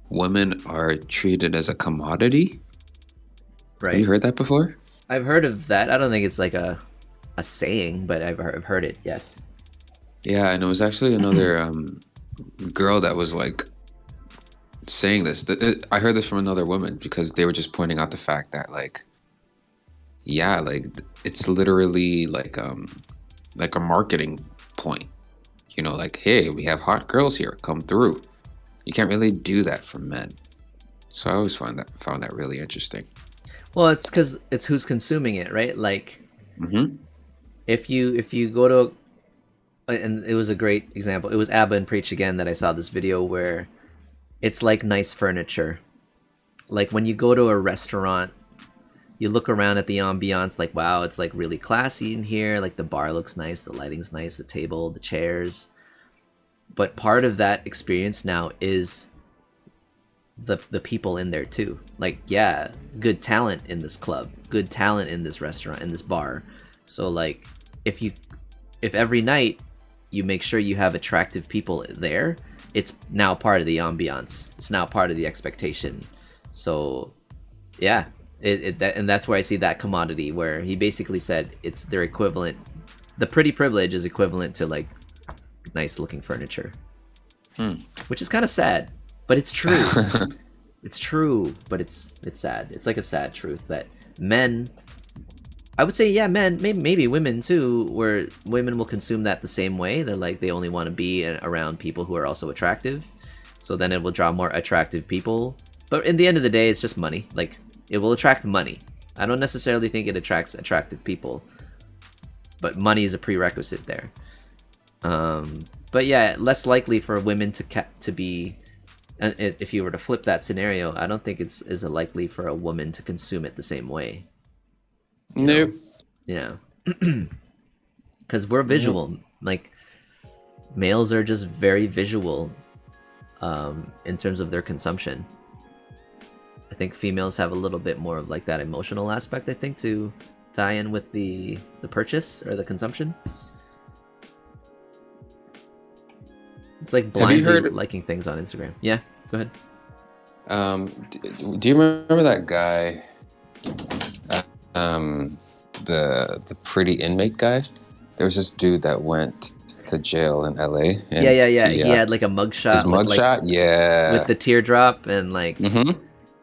women are treated as a commodity.
Right.
Have you heard that before?
I've heard of that. I don't think it's like a saying, but I've heard it. Yes.
Yeah, and it was actually another girl that was like saying this. I heard this from another woman because they were just pointing out the fact that like, yeah, like it's literally like a marketing point. You know, like, hey, we have hot girls here, come through. You can't really do that for men. So I always found that really interesting.
Well, it's because it's who's consuming it, right? Like,
Mm-hmm.
if you go to, and it was a great example. It was Abba and Preach again that I saw this video where it's like nice furniture. Like when you go to a restaurant, you look around at the ambiance, like, wow, it's like really classy in here. Like the bar looks nice, the lighting's nice, the table, the chairs. But part of that experience now is the people in there too. Like, yeah, good talent in this club, good talent in this restaurant, in this bar. So like, if every night you make sure you have attractive people there, it's now part of the ambiance. It's now part of the expectation. So yeah, and that's where I see that commodity where he basically said it's their equivalent. The pretty privilege is equivalent to like nice looking furniture, which is kind of sad, but it's true. It's true, but it's sad. It's like a sad truth that men, I would say, yeah, men, maybe women too, where women will consume that the same way. They're like, they only want to be around people who are also attractive. So then it will draw more attractive people. But in the end of the day, it's just money. Like, it will attract money. I don't necessarily think it attracts attractive people, but money is a prerequisite there. But yeah, less likely for women to be. If you were to flip that scenario, I don't think it's as likely for a woman to consume it the same way.
Nope.
Yeah. Because we're visual. Like, males are just very visual in terms of their consumption. I think females have a little bit more of like that emotional aspect, I think, to tie in with the purchase or the consumption. It's like blindly liking things on Instagram. Yeah, go ahead.
Do you remember that guy? The pretty inmate guy. There was this dude that went to jail in LA. And
yeah. He had like a mugshot.
His mugshot, yeah.
With the teardrop and like, and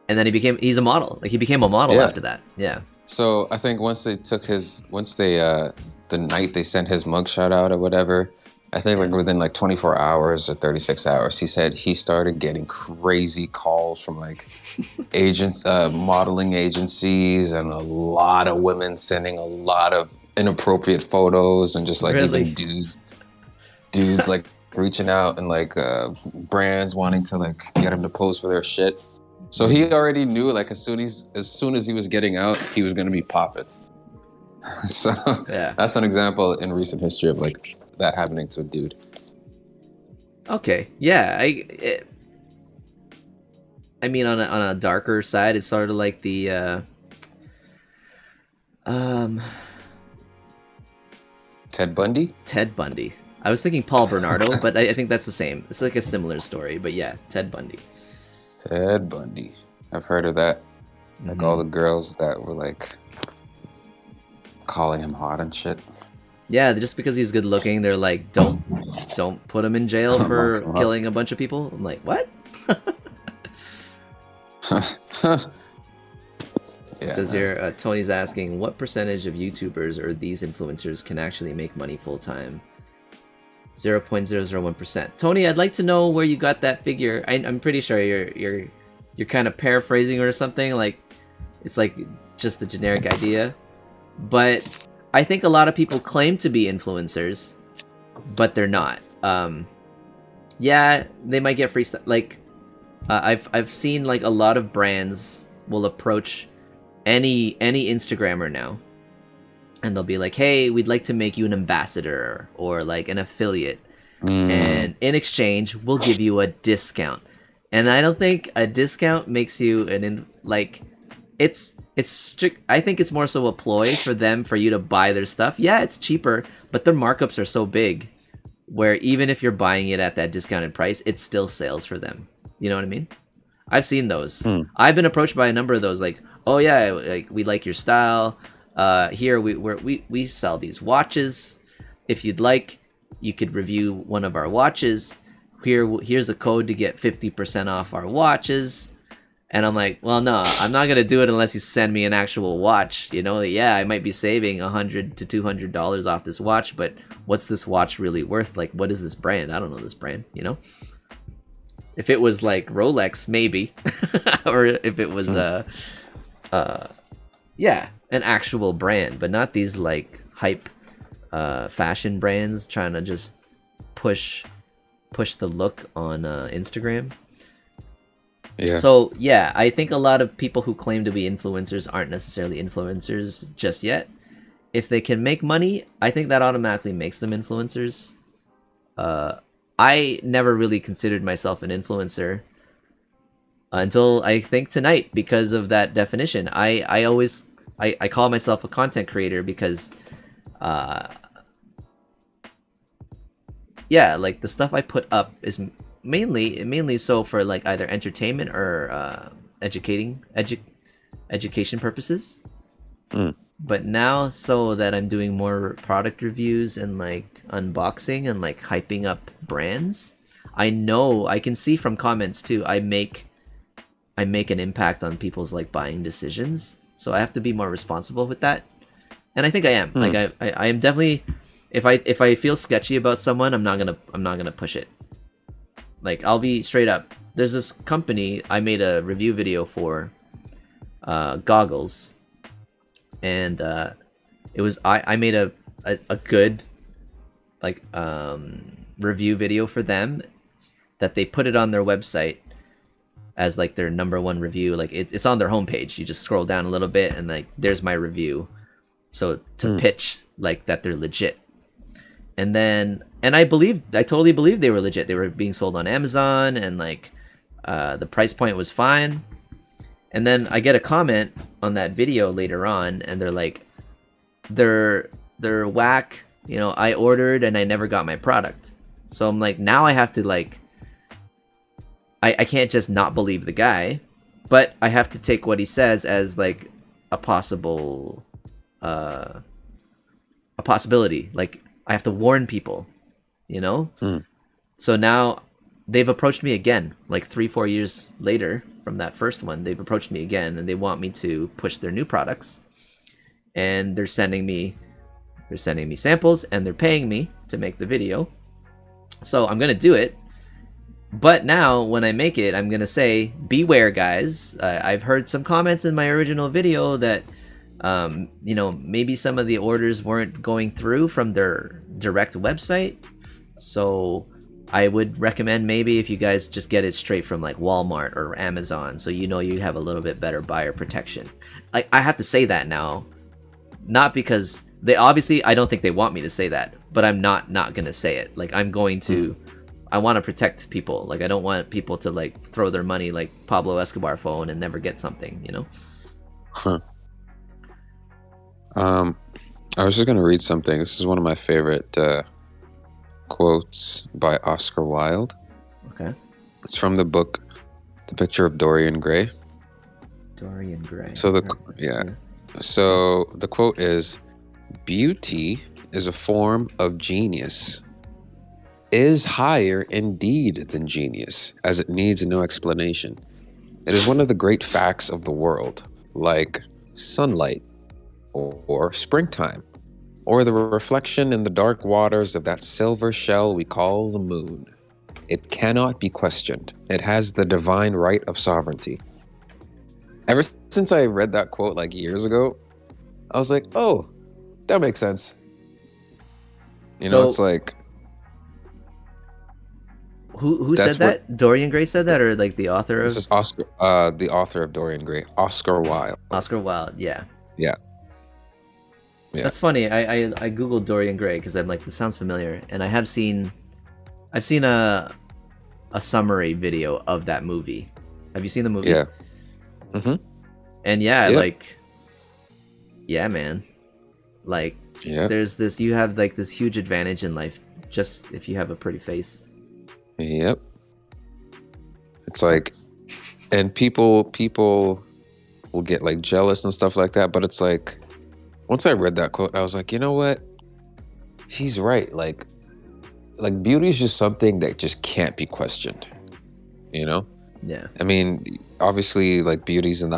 then he's a model. Like he became a model after that. Yeah.
So I think once the night they sent his mugshot out or whatever, I think like within like 24 hours or 36 hours, he said he started getting crazy calls from like agents, modeling agencies, and a lot of women sending a lot of inappropriate photos, and just like even dudes like reaching out, and like brands wanting to like get him to pose for their shit. So he already knew like as soon as he was getting out, he was gonna be popping. So yeah, that's an example in recent history of like that happening to a dude.
Okay, yeah, I mean, on a darker side, it's sort of like the
Ted Bundy.
I was thinking Paul Bernardo, but I think that's the same. It's like a similar story, but yeah, Ted Bundy.
I've heard of that. Like all the girls that were like calling him hot and shit.
Yeah, just because he's good looking, they're like, don't put him in jail for killing a bunch of people. I'm like, what? It says here, Tony's asking, what percentage of YouTubers or these influencers can actually make money full time? 0.001%. Tony, I'd like to know where you got that figure. I'm pretty sure you're kind of paraphrasing or something. Like, It's like just the generic idea. But I think a lot of people claim to be influencers, but they're not. Yeah, they might get free stuff. Like, I've seen like a lot of brands will approach any Instagrammer now, and they'll be like, "Hey, we'd like to make you an ambassador or like an affiliate, and in exchange, we'll give you a discount." And I don't think a discount makes you it's strict. I think it's more so a ploy for them for you to buy their stuff. Yeah, it's cheaper, but their markups are so big, where even if you're buying it at that discounted price, it's still sales for them. You know what I mean? I've seen those. I've been approached by a number of those, like, oh yeah, like we like your style. Here we sell these watches. If you'd like, you could review one of our watches. Here's a code to get 50% off our watches. And I'm like, well, no, I'm not gonna do it unless you send me an actual watch. You know, yeah, I might be saving $100 to $200 off this watch, but what's this watch really worth? Like, what is this brand? I don't know this brand. You know, if it was like Rolex, maybe, or if it was yeah, an actual brand, but not these like hype fashion brands trying to just push the look on Instagram.
Yeah.
So yeah, I think a lot of people who claim to be influencers aren't necessarily influencers just yet. If they can make money, I think that automatically makes them influencers. I never really considered myself an influencer until I think tonight because of that definition. I always call myself a content creator because yeah, like the stuff I put up is mainly so for like either entertainment or education purposes. But now so that I'm doing more product reviews and like unboxing and like hyping up brands, I know I can see from comments too, I make an impact on people's like buying decisions, so I have to be more responsible with that. And I think I am. Like I am definitely, if I feel sketchy about someone, I'm not gonna push it. Like, I'll be straight up. There's this company I made a review video for, goggles, and it was I made a good like review video for them that they put it on their website as like their #1 review. Like it's on their homepage. You just scroll down a little bit and like there's my review. So to pitch like that they're legit. And I totally believed they were legit. They were being sold on Amazon, and like the price point was fine. And then I get a comment on that video later on, and they're like, they're whack. You know, I ordered and I never got my product. So I'm like, now I have to like, I can't just not believe the guy, but I have to take what he says as like a possible, a possibility. Like, I have to warn people, you know? So now they've approached me again, like 3-4 years later from that first one. They've approached me again, and they want me to push their new products. And they're sending me samples, and they're paying me to make the video. So I'm gonna do it. But now when I make it, I'm gonna say, beware, guys. I've heard some comments in my original video that you know, maybe some of the orders weren't going through from their direct website. So I would recommend maybe if you guys just get it straight from like Walmart or Amazon, so you know you have a little bit better buyer protection. I have to say that now, not because they obviously, I don't think they want me to say that, but I'm not gonna say it. Like, I'm going to, I want to protect people. Like, I don't want people to like throw their money like Pablo Escobar phone and never get something, you know?
I was just going to read something. This is one of my favorite quotes by Oscar Wilde.
Okay.
It's from the book The Picture of Dorian Gray.
Dorian Gray.
So so the quote is, "Beauty is a form of genius, is higher indeed than genius, as it needs no explanation. It is one of the great facts of the world, like sunlight, or springtime, or the reflection in the dark waters of that silver shell we call the moon. It cannot be questioned. It has the divine right of sovereignty. ever since I read that quote like years ago, I was like, oh, that makes sense. You know, it's
So
like
who said
that's what
that? Dorian Gray said that, or like the author
this
of
is Oscar, the author of Dorian Gray, Oscar Wilde.
Oscar Wilde? Yeah.
Yeah, yeah,
That's funny. I googled Dorian Gray because I'm like, this sounds familiar, and I've seen a summary video of that movie. Have you seen the movie?
yeah. Mm-hmm.
And yeah,
Yep.
like, yeah, man, like,
Yep.
there's this, you have like this huge advantage in life just if you have a pretty face.
Yep. It's like, and people will get like jealous and stuff like that, but it's like once I read that quote, I was like, you know what? He's right. Like beauty is just something that just can't be questioned, you know?
Yeah.
I mean, obviously like beauty's in the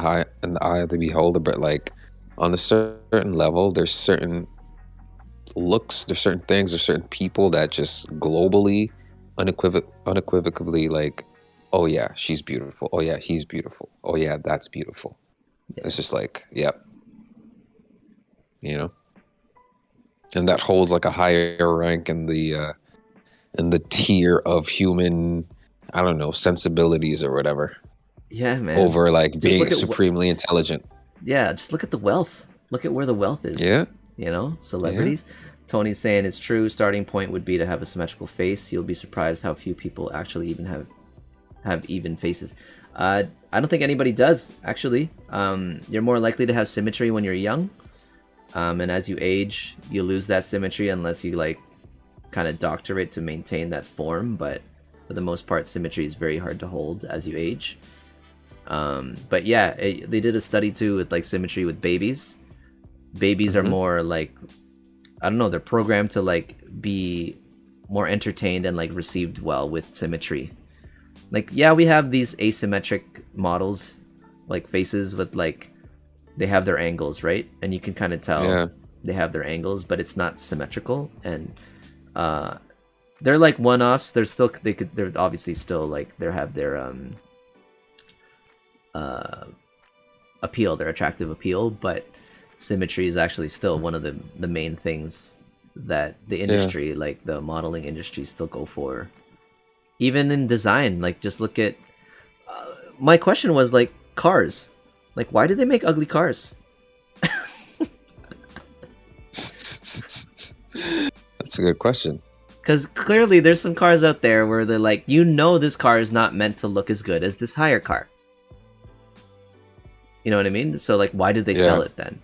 eye of the beholder, but like on a certain level, there's certain looks, there's certain things, there's certain people that just globally unequivocally like, oh yeah, she's beautiful. Oh yeah, he's beautiful. Oh yeah, that's beautiful.
Yeah.
It's just like, yep, you know? And that holds like a higher rank in the tier of human, I don't know, sensibilities or whatever,
Yeah, man.
over like
Just
being
look at
supremely intelligent.
yeah, just look at the wealth. Look at where the wealth is.
Yeah,
You know,
yeah,
celebrities. Tony's saying it's true. Starting point would be to have a symmetrical face. You'll be surprised how few people actually even have even faces. I don't think anybody does actually. You're more likely to have symmetry when you're young, and as you age, you lose that symmetry unless you like kind of doctor it to maintain that form. But for the most part, symmetry is very hard to hold as you age. But yeah, they did a study too with like symmetry with babies. Babies are
hmm
more like, I don't know, they're programmed to like be more entertained and like received well with symmetry. Like, yeah, we have these asymmetric models, like faces with like, they have their angles, right? And you can kind of tell
yeah,
they have their angles, but it's not symmetrical. And uh, they're like one-offs. They're obviously still like, they have their uh, appeal, their attractive appeal, but symmetry is actually still one of the main things that the
yeah.
industry, like the modeling industry, still go for. Even in design, like just look at. My question was like cars, like why do they make ugly cars?
That's a good question.
Because clearly there's some cars out there where they're like, you know, this car is not meant to look as good as this higher car. You know what I mean? So like, why did they sell
Yeah.
it then?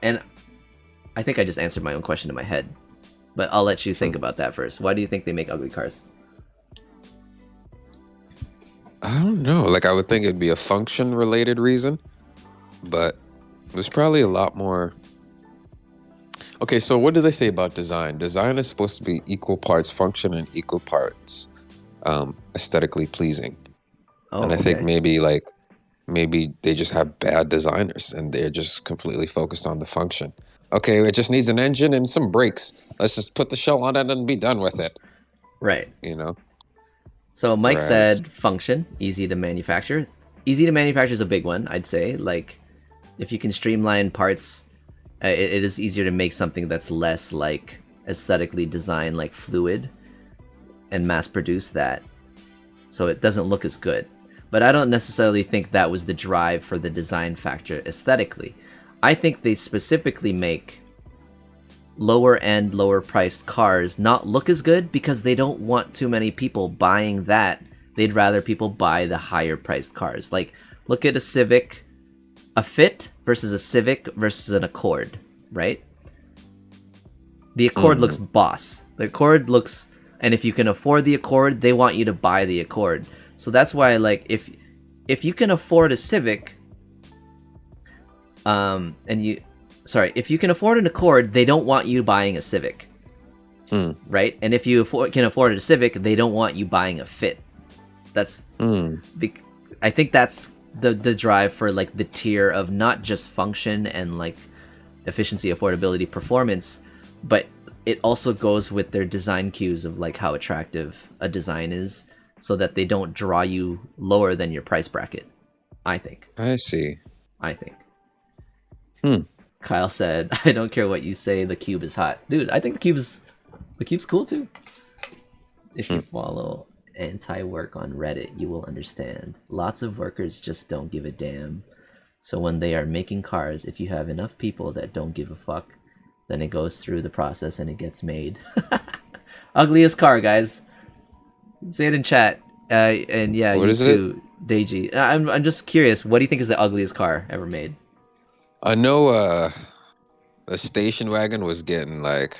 And I think I just answered my own question in my head, but I'll let you think
Hmm.
about that first. Why do you think they make ugly cars?
I don't know. Like I would think it'd be a function related reason, but there's probably a lot more. Okay, so what do they say about design? Design is supposed to be equal parts function and equal parts aesthetically pleasing.
Oh,
And I think
okay.
maybe they just have bad designers and they're just completely focused on the function. Okay, it just needs an engine and some brakes. Let's just put the shell on it and be done with it.
Right.
You know?
So Mike
Whereas,
said function, easy to manufacture. Easy to manufacture is a big one, I'd say. Like, if you can streamline parts, it is easier to make something that's less like aesthetically designed, like fluid, and mass produce that, so it doesn't look as good. But I don't necessarily think that was the drive for the design factor aesthetically. I think they specifically make lower end, lower priced cars not look as good because they don't want too many people buying that. They'd rather people buy the higher priced cars. Like, look at a Civic, a Fit versus a Civic versus an Accord, right? The Accord looks
mm,
boss. The Accord looks, and if you can afford the Accord, they want you to buy the Accord. So that's why, like, if you can afford a Civic, and you, sorry, if you can afford an Accord, they don't want you buying a Civic,
mm,
right? And if you can afford a Civic, they don't want you buying a Fit. That's
mm,
the, I think that's the drive for like the tier of not just function and like efficiency, affordability, performance, but it also goes with their design cues of like how attractive a design is, so that they don't draw you lower than your price bracket, I think.
I see.
I think.
Hmm.
Kyle said, "I don't care what you say. The cube is hot, dude. I think the cube's cool too. If you follow anti-work on Reddit, you will understand. Lots of workers just don't give a damn. So when they are making cars, if you have enough people that don't give a fuck, then it goes through the process and it gets made." Ugliest car, guys. Say it in chat. And yeah,
What
you
is it?
too, Deji. I'm just curious. What do you think is the ugliest car ever made?
I know the station wagon was getting like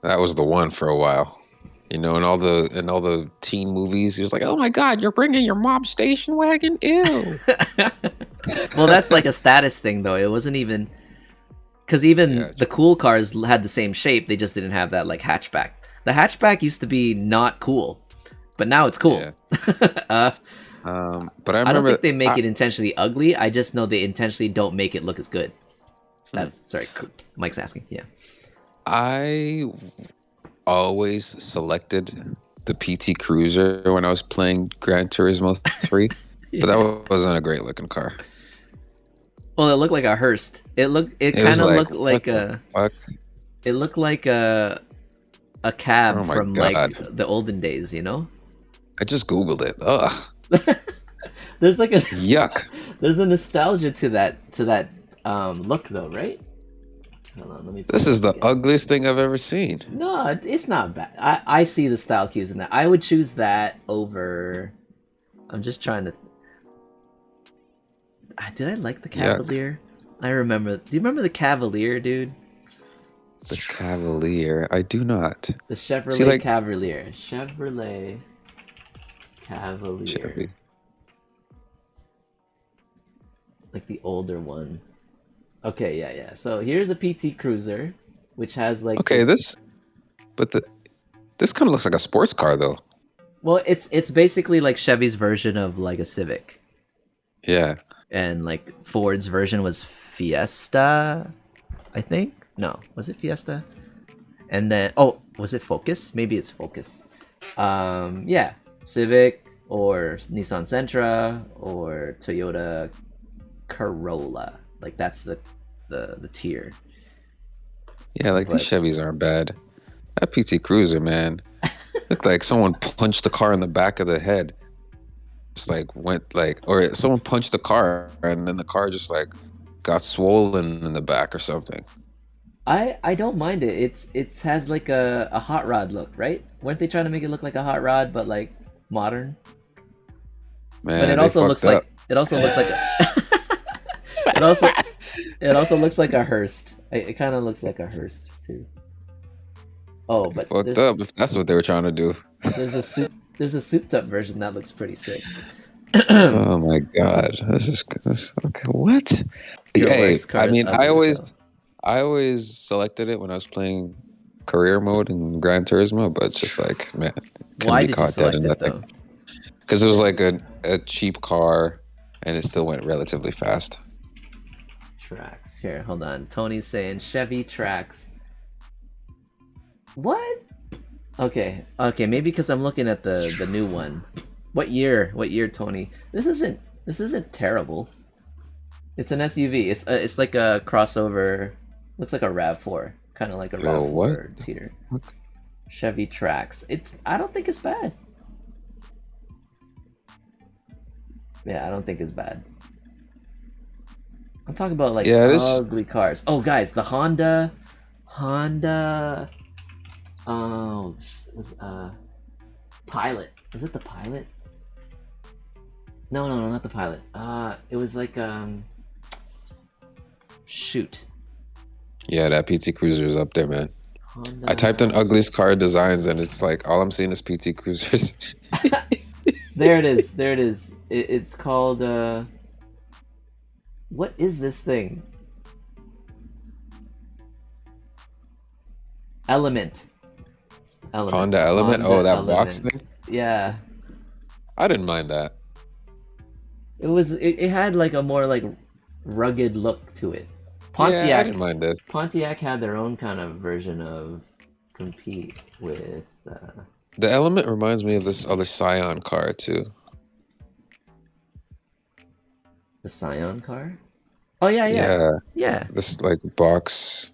that was the one for a while. You know, in all the teen movies, he was like, "Oh my God, you're bringing your mom's station wagon? Ew."
Well, that's like a status thing, though. It wasn't even because even
Yeah,
the cool cars had the same shape. They just didn't have that like hatchback. The hatchback used to be not cool, but now it's cool.
yeah.
uh,
But I
I don't
remember
think they make it intentionally ugly. I just know they intentionally don't make it look as good. That's sorry, Mike's asking. Yeah.
I always selected the PT Cruiser when I was playing Gran Turismo 3, but
Yeah.
that wasn't a great looking car.
Well, it looked like a Hearst. It
It
kind
was
of
like,
looked
what
like
the fuck?
it looked like a
Oh
cab
my
from like
God.
the olden days, you know?
I just Googled it. Ugh.
There's like a
Yuck.
there's a nostalgia to that look though, right? Hold on, let me pull
This
it
is
up
the
again.
ugliest thing I've ever seen.
No, it's not bad. I see the style cues in that. I would choose that over. I'm just trying to. Did I like the
Yuck.
Cavalier? I remember. Do you remember the Cavalier, dude?
The Cavalier. I do not.
The
See,
Chevrolet
like,
Cavalier. Chevrolet Cavalier.
Chevy.
Like the older one. Okay, yeah. So here's a PT Cruiser, which has like
Okay,
this.
but this kind of looks like a sports car, though.
Well, it's basically like Chevy's version of like a Civic,
Yeah.
and like Ford's version was Fiesta, I think. No, was it Fiesta? And then was it Focus? Maybe it's Focus. Yeah, Civic or Nissan Sentra or Toyota Corolla. Like that's the tier.
Yeah, like these
But
Chevys aren't bad. That PT Cruiser, man, looked like someone punched the car in the back of the head. Just like went like, or someone punched the car and then the car just like got swollen in the back or something.
I don't mind it. It has like a hot rod look, right? Weren't they trying to make it look like a hot rod, but like modern? But
Man, they fucked up.
it also looks like a, it also it also looks like a Hearst. It kind of looks like a Hearst too. Oh,
They
but
fucked up if that's what they were trying to do.
there's a soup there's a souped up version that looks pretty sick.
Oh my God, this okay. What?
Your
Hey,
wife's car
I
is
mean,
ugly as hell.
I always selected it when I was playing career mode in Gran Turismo, but just like, man, couldn't
Why
be
did you
caught dead in
select it
that thing
though?
because it was like a cheap car and it still went relatively fast.
Tracks. Here, hold on. Tony's saying Chevy Trax. What? Okay, maybe because I'm looking at the new one. What year? What year, Tony? This isn't terrible. It's an SUV. It's like a crossover. Looks like a Rav4, kind of like a
Yo, what?
Rav4 teeter. Chevy Trax. I don't think it's bad. Yeah, I don't think it's bad. I'm talking about like
Yeah, it is.
ugly cars. Oh, guys, the Honda. Oh, Pilot. Was it the Pilot? No, not the Pilot. It was like shoot.
Yeah, that PT Cruiser is up there, man. I typed in
Honda.
ugliest car designs and it's like all I'm seeing is PT Cruisers.
There it is. There it is. It's called what is this thing? Element. Element.
Honda Element. Oh,
Honda
that box
Element.
thing.
Yeah.
I didn't mind that.
It had like a more like rugged look to it.
Yeah, I
Pontiac
didn't mind this.
Pontiac had their own kind of version of compete with
The Element reminds me of this other Scion car too.
the Scion car. Oh yeah, yeah,
Yeah,
yeah.
this like box.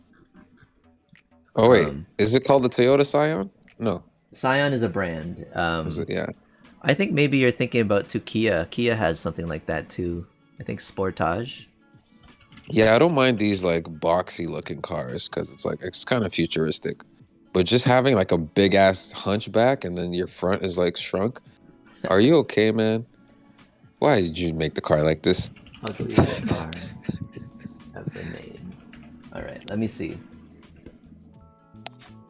Oh wait,
Um,
is it called the Toyota Scion? No,
Scion is a brand.
is it? Yeah.
I think maybe you're thinking about to Kia. Kia has something like that too. I think Sportage.
Yeah, I don't mind these like boxy looking cars because it's like it's kind of futuristic. But just having like a big ass hunchback and then your front is like shrunk. Are you okay, man? Why did you make the car like this?
Ugliest car ever made. All right, let me see.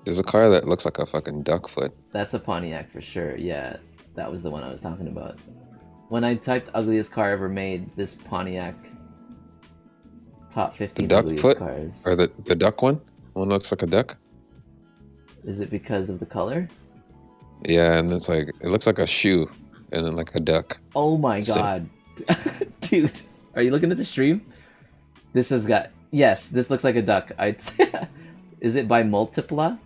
There's a car that looks like a fucking duck foot.
That's a Pontiac for sure. Yeah, that was the one I was talking about. When I typed ugliest car ever made, this Pontiac top
The
15
duck
ugliest
foot or
cars.
the duck one? One looks like a duck.
Is it because of the color?
Yeah, and it's like it looks like a shoe and then like a duck.
Oh my
Same.
god. Dude, are you looking at the stream? This has got. Yes, this looks like a duck. I. Is it by Multipla?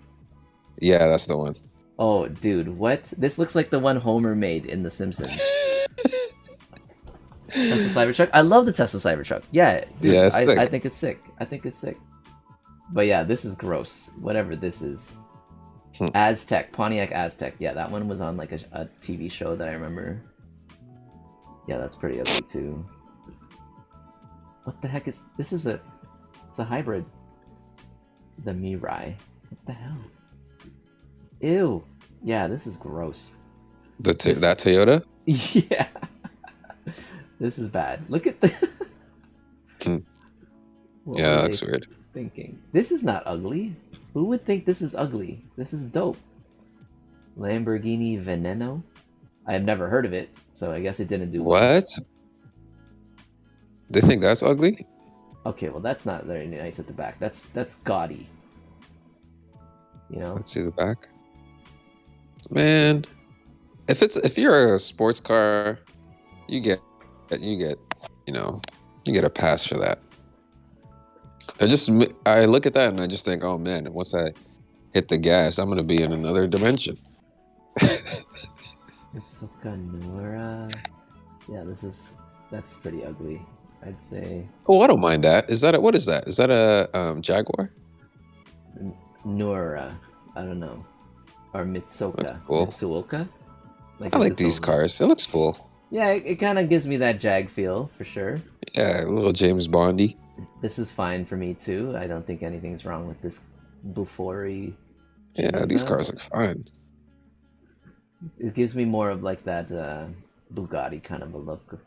Yeah, that's the one.
Oh, dude, what? This looks like the one Homer made in The Simpsons. Tesla Cybertruck. I love the Tesla Cybertruck. Yeah, dude,
Yeah, it's
I
sick.
think it's sick. I think it's sick. But yeah, this is gross. Whatever this is.
Hmm.
Aztec, Pontiac Aztec. Yeah, that one was on like a TV show that I remember. Yeah, that's pretty ugly too. What the heck is this? It's a hybrid. The Mirai. What the hell? Ew. Yeah, this is gross. This
That Toyota?
yeah. This is bad. Look at the
Hmm.
what
Yeah,
were
that
they
looks weird.
thinking? This is not ugly. Who would think this is ugly? This is dope. Lamborghini Veneno? I have never heard of it, so I guess it didn't do well.
What? They think that's ugly?
Okay, well that's not very nice at the back. That's gaudy. You know?
Let's see the back. Man, if you're a sports car, you get you get you know you get a pass for that. I look at that and I just think, oh man, once I hit the gas, I'm gonna be in another dimension.
Mitsuka Nora. Yeah, that's pretty ugly. I'd say
Oh, I don't mind that. What is that? Is that a Jaguar?
Nora. I don't know. Or
Looks
Mitsuoka.
cool.
Mitsuoka? Like
I
it's
like
its
these
own.
cars. It looks cool.
Yeah, it kind of gives me that Jag feel for sure.
Yeah, a little James Bondy.
This is fine for me too. I don't think anything's wrong with this Bufori
Yeah, these
Geneva.
cars look fine.
It gives me more of like that Bugatti kind of a look.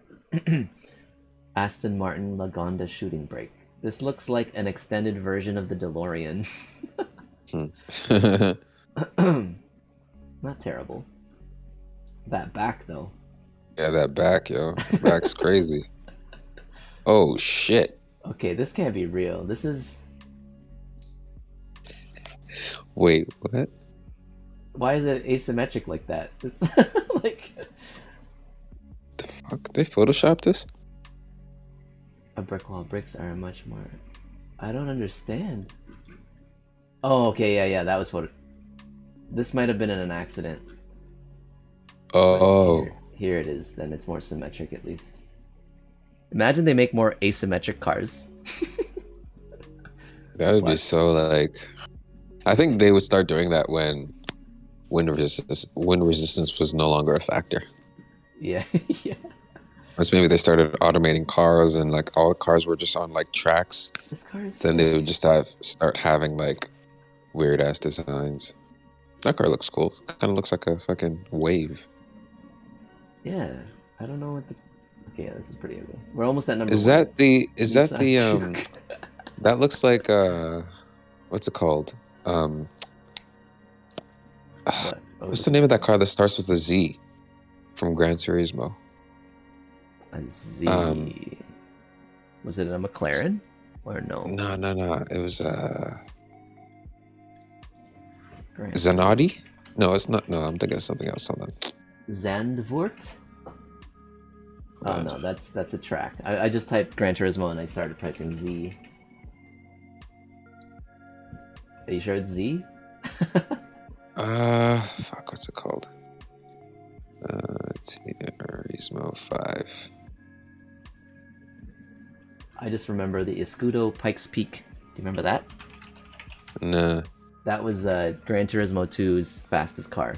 Aston Martin Lagonda shooting brake. This looks like an extended version of the DeLorean.
Hmm.
Not terrible. That back though.
Yeah, that back, yo. Back's crazy. Oh shit.
Okay, this can't be real. This is.
Wait, what?
Why is it asymmetric like that? It's like
The fuck? They photoshopped this?
a brick wall. Bricks are much more. I don't understand. Oh, okay, yeah, that was photo. This might have been in an accident, but
Oh,
here it is. Then it's more symmetric at least. Imagine they make more asymmetric cars.
that would be
What?
so like. I think they would start doing that when wind resistance was no longer a factor.
Yeah, yeah.
Or maybe they started automating cars and like all cars were just on like tracks.
This car is
Then they
sick.
would just start having like weird ass designs. That car looks cool. Kind of looks like a fucking wave.
Yeah, I don't know what the. Okay, yeah, this is pretty ugly. We're almost at number
Is
one.
that the
Nissan Juke.
that looks like what's it called? Um
What? Oh,
what's the name of that car that starts with a Z from Gran Turismo?
a
Um
Z. Was it a McLaren? Or no?
no. It was
Gran Turismo.
Zanotti? No, it's not. No, I'm thinking of something else. Hold on.
Zandvoort?
Hold
Oh
on.
no, that's a track. I just typed Gran Turismo and I started pressing Z. Are you sure it's Z?
Fuck, what's it called? Turismo 5.
I just remember the Escudo Pikes Peak. Do you remember that?
Nah.
That was Gran Turismo 2's fastest car.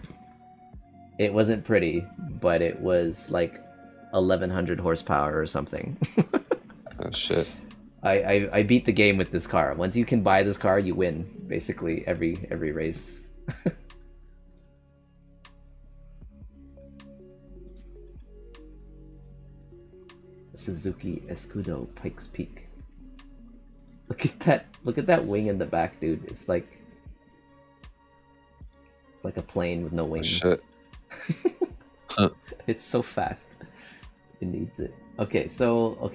It wasn't pretty, but it was like 1100 horsepower or something.
Oh shit.
I beat the game with this car. Once you can buy this car, you win basically every race. Suzuki Escudo Pikes Peak. Look at that wing in the back, dude. It's like a plane with no wings.
Shit. Huh.
It's so fast. It needs it. Okay,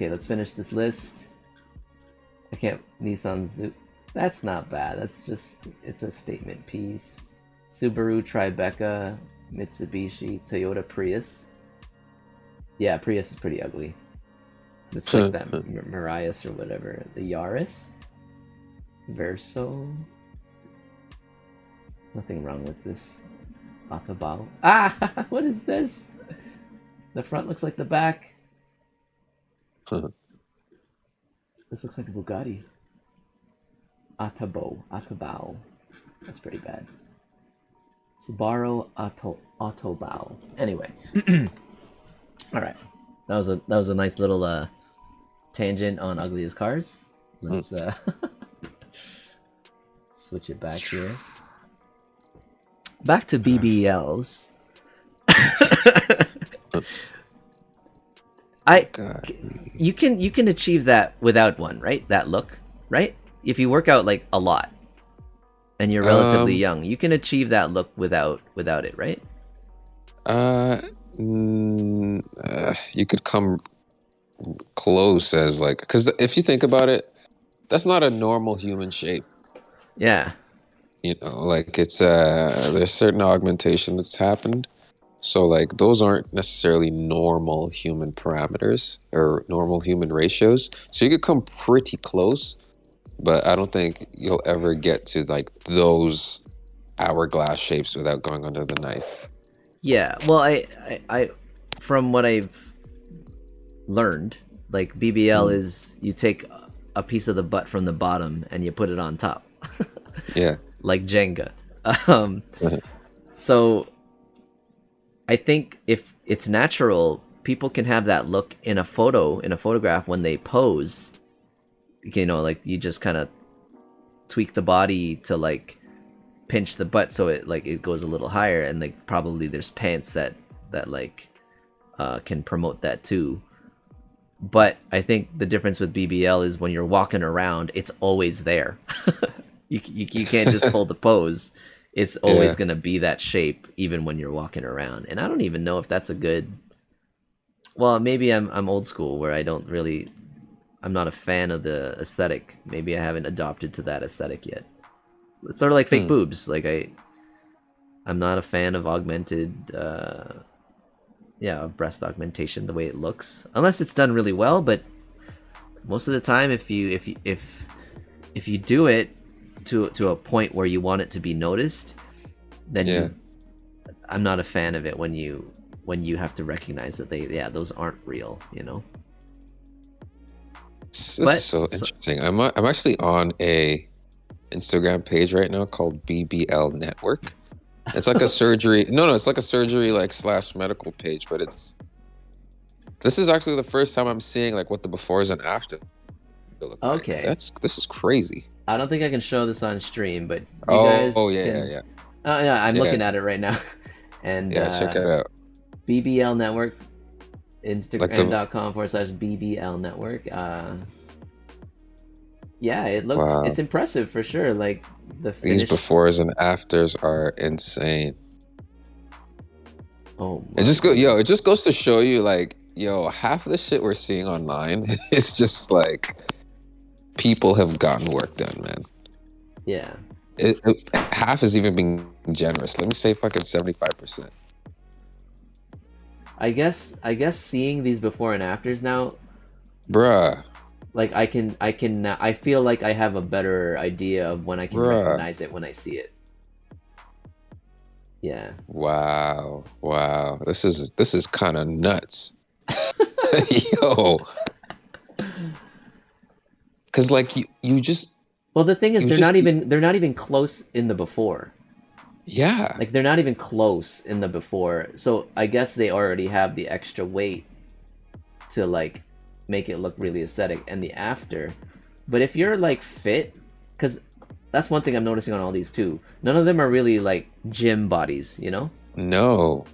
let's finish this list. I can't Nissan Zoo. That's not bad. That's just it's a statement piece. Subaru Tribeca, Mitsubishi, Toyota Prius. Yeah, Prius is pretty ugly. It's like that Marias or whatever. The Yaris, Verso. Nothing wrong with this. Autobahn. Ah, what is this? The front looks like the back. This looks like a Bugatti. Autobahn. That's pretty bad. Subaru Autobahn. Anyway, all right. That was a nice little tangent on ugliest cars. Let's switch it back here. Back to BBLs. You can achieve that without one, right? That look, right? If you work out like a lot and you're relatively young, you can achieve that look without it, right?
You could come close as like, because if you think about it, that's not a normal human shape.
Yeah.
You know, like it's there's certain augmentation that's happened. So like those aren't necessarily normal human parameters or normal human ratios. So you could come pretty close, but I don't think you'll ever get to like those hourglass shapes without going under the knife.
Yeah. Well, I from what I've learned, like BBL is you take a piece of the butt from the bottom and you put it on top.
Yeah.
Like Jenga. So I think if it's natural, people can have that look in a photograph when they pose. You know, like you just kind of tweak the body to like pinch the butt so it goes a little higher, and like probably there's pants that like can promote that too. But I think the difference with BBL is when you're walking around, it's always there. You can't just hold the pose. It's always going to be that shape even when you're walking around. And I don't even know if that's a good... Well, maybe I'm old school where I'm not a fan of the aesthetic. Maybe I haven't adopted to that aesthetic yet. It's sort of like fake boobs. Like I'm not a fan of augmented breast augmentation the way it looks. Unless it's done really well, but most of the time if you do it to a point where you want it to be noticed, then I'm not a fan of it when you have to recognize that those aren't real, you know.
This is so interesting. I'm actually on a Instagram page right now called BBL Network. It's like a surgery. No, it's like a surgery / medical page, but this is actually the first time I'm seeing like what the befores and after look like.
Okay.
This is crazy.
I don't think I can show this on stream, but I'm looking at it right now. And
check it out.
BBL Network, Instagram.com/BBL Network. It looks it's impressive for sure. Like
these befores and afters are insane.
Oh,
it just goes to show you like, half of the shit we're seeing online is just like people have gotten work done, man.
Yeah.
Half is even being generous. Let me say fucking 75%.
I guess seeing these before and afters now,
bruh,
like I feel like I have a better idea of when I can recognize it when I see it. Yeah.
Wow. This is kind of nuts. Yo. because like you just
Well, the thing is,
you
they're
just
not even close in the before.
yeah.
Like they're not even close in the before. So I guess they already have the extra weight to like make it look really aesthetic, and the after. But if you're like fit, because that's one thing I'm noticing on all these too. None of them are really like gym bodies, you know?
No,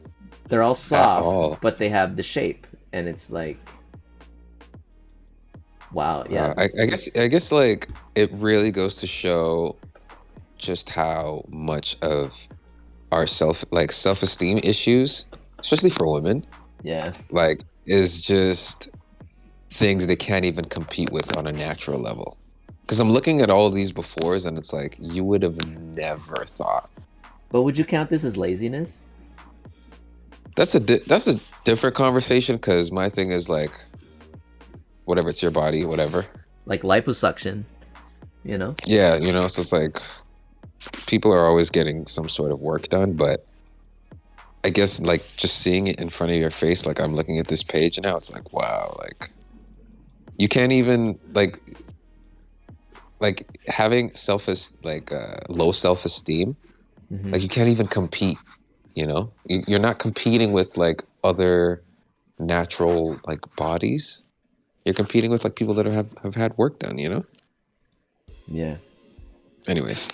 They're all
at
soft,
all.
but they have the shape, and it's like, wow, yeah,
I guess like it really goes to show just how much of our self-esteem issues, especially for women,
yeah,
like is just things they can't even compete with on a natural level. Because I'm looking at all these befores and it's like you would have never thought.
but would you count this as laziness?
That's a different conversation because my thing is like whatever, it's your body, whatever.
Like liposuction, you know?
Yeah, so it's like people are always getting some sort of work done, but I guess like just seeing it in front of your face, like I'm looking at this page now, it's like wow, like you can't even like having low self-esteem,
Hmm.
like you can't even compete, you're not competing with like other natural like bodies. You're competing with like people that have had work done.
Yeah.
Anyways,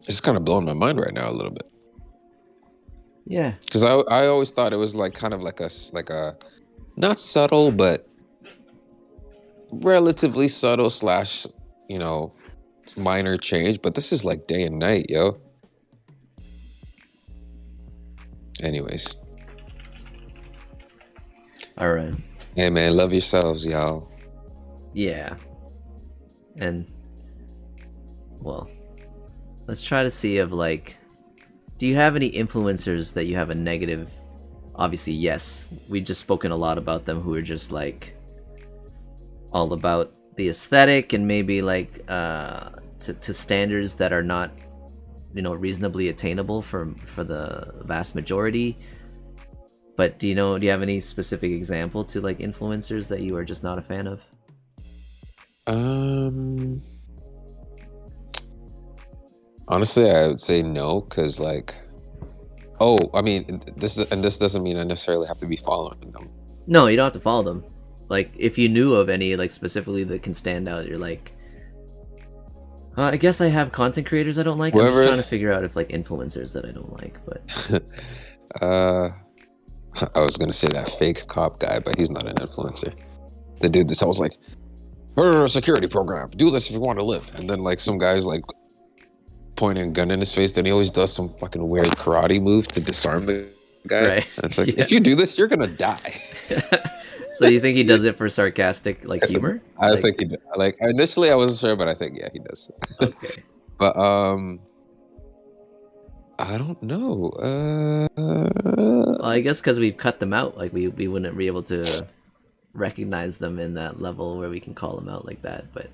it's kind of blowing my mind right now a little bit
Yeah.
because I always thought it was like kind of like a not subtle but relatively subtle slash you know minor change, but this is like day and night, yo. Anyways,
All right.
hey man, love yourselves, y'all.
Yeah. And well, let's try to see if like, do you have any influencers that you have a negative? Obviously, yes. We've just spoken a lot about them who are just like all about the aesthetic and maybe like to standards that are not, reasonably attainable for the vast majority. But do you have any specific example to like influencers that you are just not a fan of?
um Honestly, I would say no, because like, oh, I mean, this doesn't mean I necessarily have to be following them.
No, you don't have to follow them. Like if you knew of any like specifically that can stand out, you're like, I guess I have content creators I don't like. I'm just
Whoever,
trying to figure out if like influencers that I don't like, but
uh, I was gonna say that fake cop guy, but he's not an influencer. The dude that's always like, security program, do this if you want to live, and then like some guy's like pointing a gun in his face, then he always does some fucking weird karate move to disarm the guy.
right.
And it's like,
Yeah.
if you do this, you're gonna die.
So you think he does it for sarcastic like humor?
I think he like initially I wasn't sure, but I think yeah he does.
Okay.
But I don't know.
Well, I guess because we've cut them out, like we wouldn't be able to recognize them in that level where we can call them out like that. But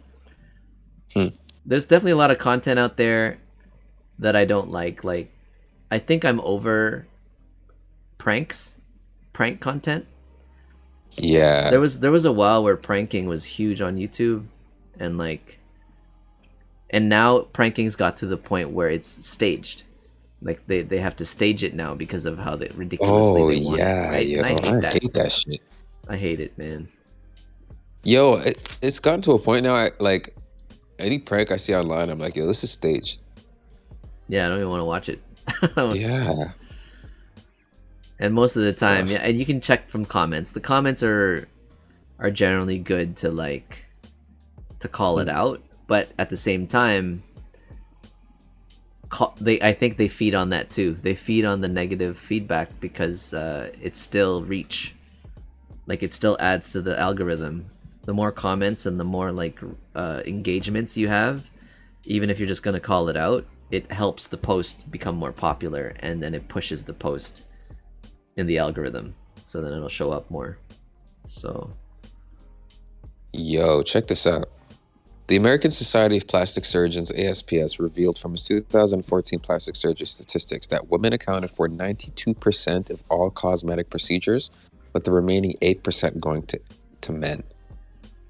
there's definitely a lot of content out there that I don't like. Like, I think I'm over prank content.
Yeah.
There was a while where pranking was huge on YouTube, and like, and now pranking's got to the point where it's staged. Like they have to stage it now because of how ridiculously
Oh
they want it,
yeah,
right?
yo,
And I hate
I
that.
hate that shit.
I hate it, man.
Yo, it's gotten to a point now. Like any prank I see online, I'm like, yo, this is staged.
Yeah, I don't even want to watch it.
Yeah.
And most of the time,
Ugh.
yeah, and you can check from comments. The comments are generally good to like to call it out, but at the same time, I think they feed on that too. They feed on the negative feedback because it's still reach. Like it still adds to the algorithm. The more comments and the more like engagements you have, even if you're just gonna call it out, it helps the post become more popular, and then it pushes the post in the algorithm, so then it'll show up more. So
Yo, check this out. The American Society of Plastic Surgeons, ASPS, revealed from its 2014 plastic surgery statistics that women accounted for 92% of all cosmetic procedures, with the remaining 8% going to men.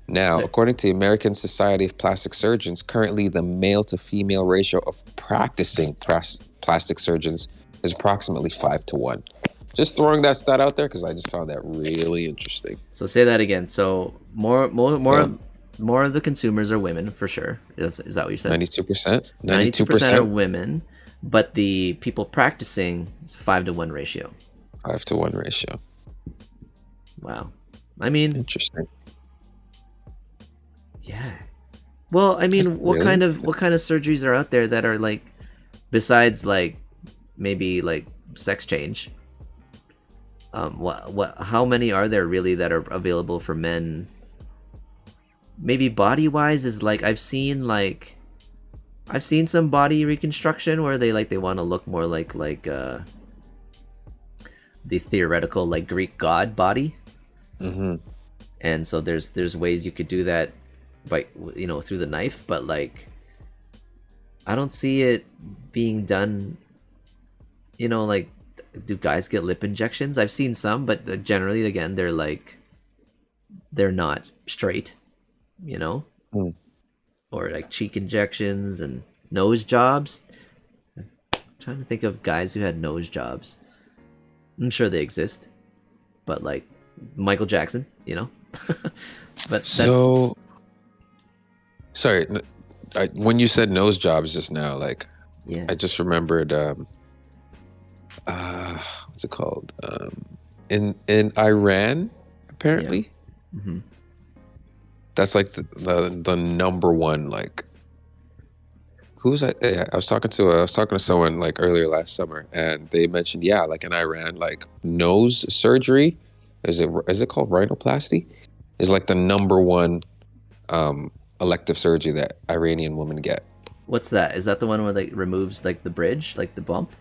Now,
So,
according to the American Society of Plastic Surgeons, currently the male to female ratio of practicing plastic surgeons is approximately 5 to 1. Just throwing that stat out there because I just found that really interesting.
so say that again. So
So
more of the consumers are women for sure. Is that what you said?
92%,
92% are
92%,
women, but the people practicing is 5-to-1 ratio.
5 to 1 ratio.
Wow. I mean,
Interesting.
yeah. Well, I
That's
mean,
really
what kind of surgeries are out there that are like besides like maybe like sex change? What how many are there really that are available for men? Maybe body wise is like I've seen some body reconstruction where they want to look more like the theoretical like Greek god body.
Mm-hmm.
And so there's ways you could do that by through the knife, but like I don't see it being done. Like, do guys get lip injections? I've seen some, but generally again they're not straight, you know,
Mm.
or like cheek injections and nose jobs. I'm trying to think of guys who had nose jobs. I'm sure they exist, but like Michael Jackson, but that's
So, sorry, when you said nose jobs just now, like
yeah,
I just remembered, what's it called? In Iran,
yeah.
apparently,
Hmm.
that's like the number one like who's I? Yeah, I was talking to someone like earlier last summer, and they mentioned like in Iran, like nose surgery, is it called rhinoplasty? Is like the number one um elective surgery that Iranian women get.
What's that? Is that the one where like removes like the bridge, like the bump?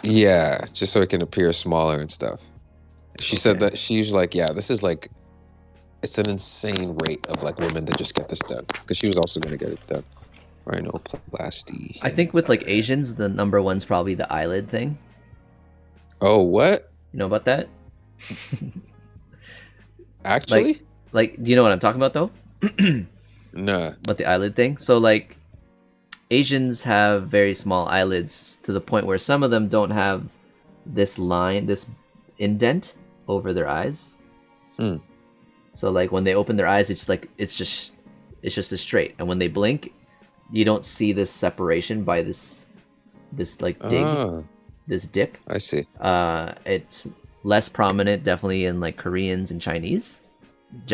Yeah, just so it can appear smaller and stuff. She said
Okay.
that she's like, yeah, this is like it's an insane rate of like women that just get this done because she was also going to get it done. Rhinoplasty
I
in
think with like
Iran.
Asians, the number one's probably the eyelid thing.
Oh, what?
You know about that? Like,
Actually?
do you know what I'm talking about though?
Nah.
About the eyelid thing. So like, Asians have very small eyelids to the point where some of them don't have this indent over their eyes.
Hmm.
So like when they open their eyes, it's just a straight, and when they blink, you don't see this separation by this like dig,
Ah,
this dip.
I see.
It's less prominent, definitely in like Koreans and Chinese,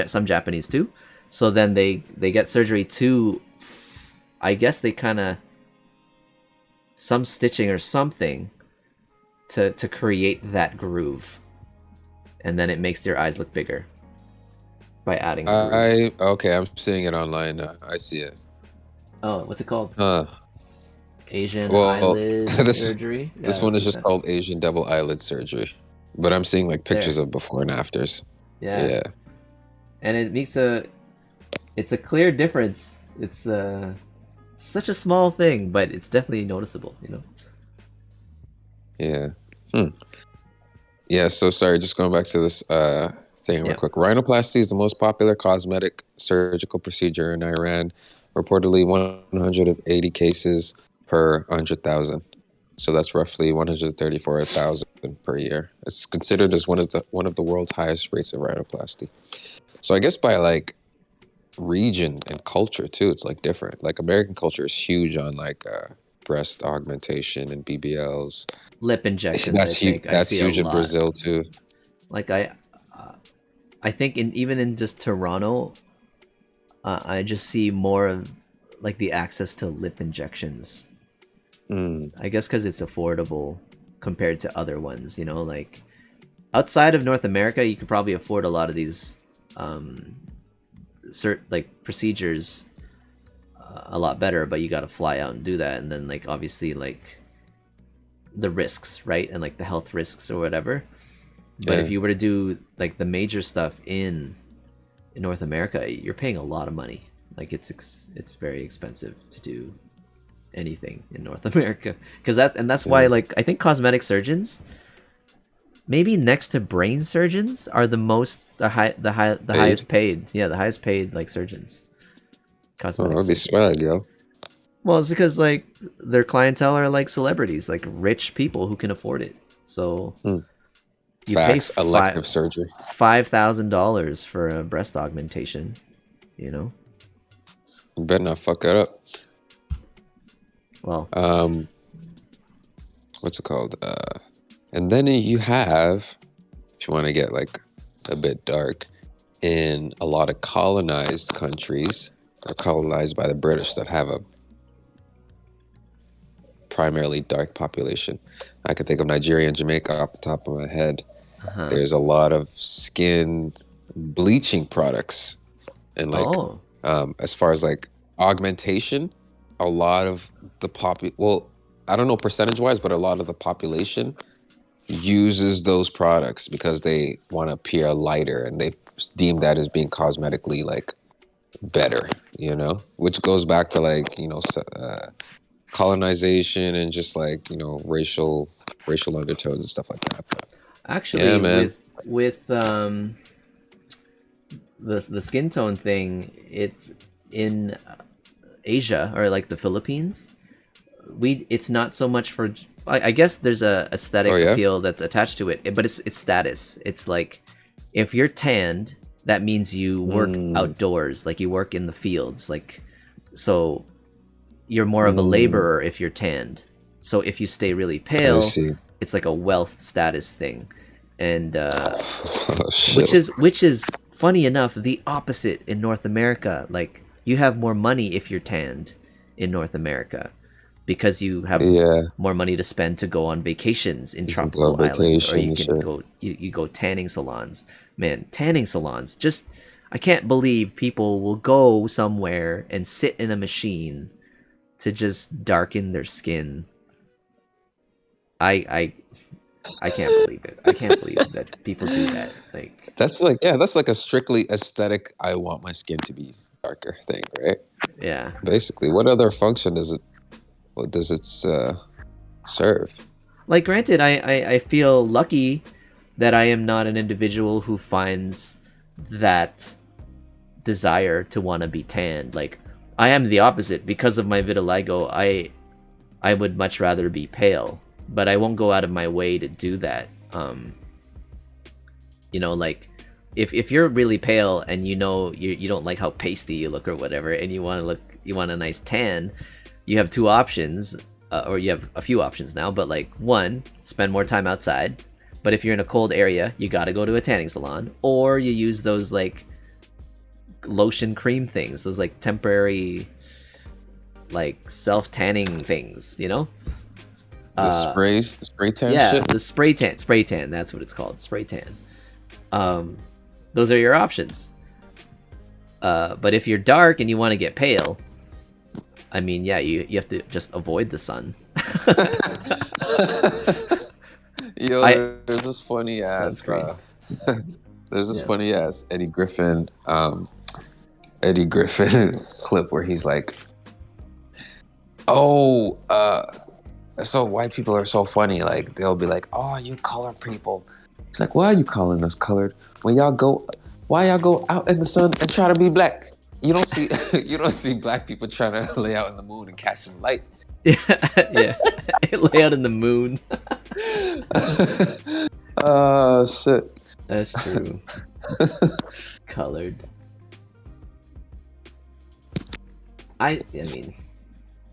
some Japanese too. So then they get surgery to, I guess they kind of some stitching or something to create that groove, and then it makes their eyes look bigger by adding the groove.
Okay, I'm seeing it online now. I see it.
Oh, what's it called?
Huh.
Asian
Well,
eyelid
this
surgery.
this
Yeah,
one
let's
is
look
just
that
called Asian double eyelid surgery. But I'm seeing like pictures
there.
of before and afters.
Yeah,
Yeah.
and it's a clear difference. It's such a small thing, but it's definitely noticeable.
Yeah. Hmm. Yeah, so sorry, just going back to this thing real
Yeah.
quick. Rhinoplasty is the most popular cosmetic surgical procedure in Iran, reportedly 180 cases per 100,000. So that's roughly 134,000 per year. It's considered as one of the world's highest rates of rhinoplasty. So I guess by like region and culture too, it's like different. Like American culture is huge on like breast augmentation and BBLs.
Lip injections,
That's
I
huge.
think I
That's
see a
huge in
lot.
Brazil too.
Like I think even in just Toronto, I just see more of like the access to lip injections.
Mm,
I guess because it's affordable compared to other ones. Like outside of North America, you could probably afford a lot of these um, like procedures a lot better, but you got to fly out and do that, and then like obviously like the risks, right, and like the health risks or whatever. But if
yeah.
you were to do like the major stuff in North America, you're paying a lot of money. Like it's very expensive to do anything in North America, because that's why
Yeah.
like I think cosmetic surgeons maybe next to brain surgeons are the
Paid?
highest paid. Yeah, the highest paid like surgeons,
Oh,
cosmetic
that'd be
surgeons.
swag, yo.
Well, it's because like their clientele are like celebrities, like rich people who can afford it. So
Hmm.
you pay
Facts. Elective surgery.
$5,000 for a breast augmentation. You know,
You better not fuck it up.
well,
Um, what's it called? And then you have, if you want to get like a bit dark, in a lot of colonized countries, or colonized by the British, that have a primarily dark population. I can think of Nigeria and Jamaica off the top of my head.
uh-huh.
There's a lot of skin bleaching products, and like
Oh,
as far as like augmentation, a lot of the well, I don't know percentage wise, but a lot of the population uses those products because they want to appear lighter, and they deem that as being cosmetically like better, you know, which goes back to like, you know, colonization and just like, you know, racial undertones and stuff like that. But yeah,
actually,
man.
with the skin tone thing, it's in Asia or like the Philippines. It's not so much for. I guess there's a
Oh
aesthetic
yeah.
appeal that's attached to it, but it's status. It's like if you're tanned, that means you work
Mm,
outdoors, like you work in the fields, like so you're more of a
mm,
laborer if you're tanned. So if you stay really
I
pale,
see.
it's like a wealth status thing, and
Oh shit.
which is funny enough the opposite in North America. Like you have more money if you're tanned in North America because you have
Yeah,
more money to spend to go on vacations in
you can go on
tropical islands, or
vacation
you
and
can
shit.
go you go tanning salons. Man, tanning salons, just I can't believe people will go somewhere and sit in a machine to just darken their skin. I I can't believe it. I can't believe that people do that. Like,
That's like, yeah, that's like a strictly aesthetic, I want my skin to be darker thing, right?
yeah.
Basically, what other function does it serve?
Like, granted, I feel lucky that I am not an individual who finds that desire to want to be tanned. Like, I am the opposite because of my vitiligo. I would much rather be pale, but I won't go out of my way to do that. Like if you're really pale and you don't like how pasty you look or whatever, and you want a nice tan, you have two options, or you have a few options now. But like one, spend more time outside. But if you're in a cold area, you got to go to a tanning salon, or you use those like lotion cream things, those like temporary like self tanning things,
The
uh
sprays, the spray tan
yeah,
shit.
the spray tan, that's what it's called, spray tan. um those are your options. But if you're dark and you want to get pale, I mean, yeah, you have to just avoid the sun. I
Yo, there's this funny ass.
Sunscreen.
There's this
Yeah.
funny ass Eddie Griffin clip where he's like, "Oh, so white people are so funny. Like they'll be like, oh, you colored people." It's like, why are you calling us colored when why y'all go out in the sun and try to be black? You don't see, you don't see black people trying to lay out in the moon and catch some light.
Yeah. Lay out in the moon.
Oh shit.
That's true. Colored. I mean,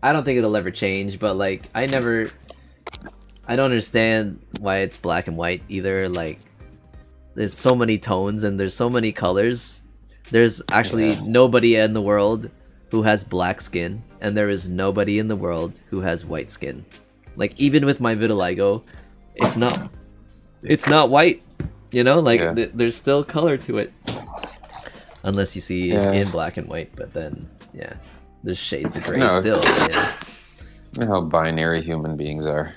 I don't think it'll ever change, but like I don't understand why it's black and white either. Like there's so many tones and there's so many colors. There's actually
Yeah.
nobody in the world who has black skin, and there is nobody in the world who has white skin. Like even with my vitiligo, it's not white. Like
Yeah.
there's still color to it, unless you see it
Yeah.
in black and white. But then, yeah, there's shades of gray
No,
still. Yeah,
you know how binary human beings are.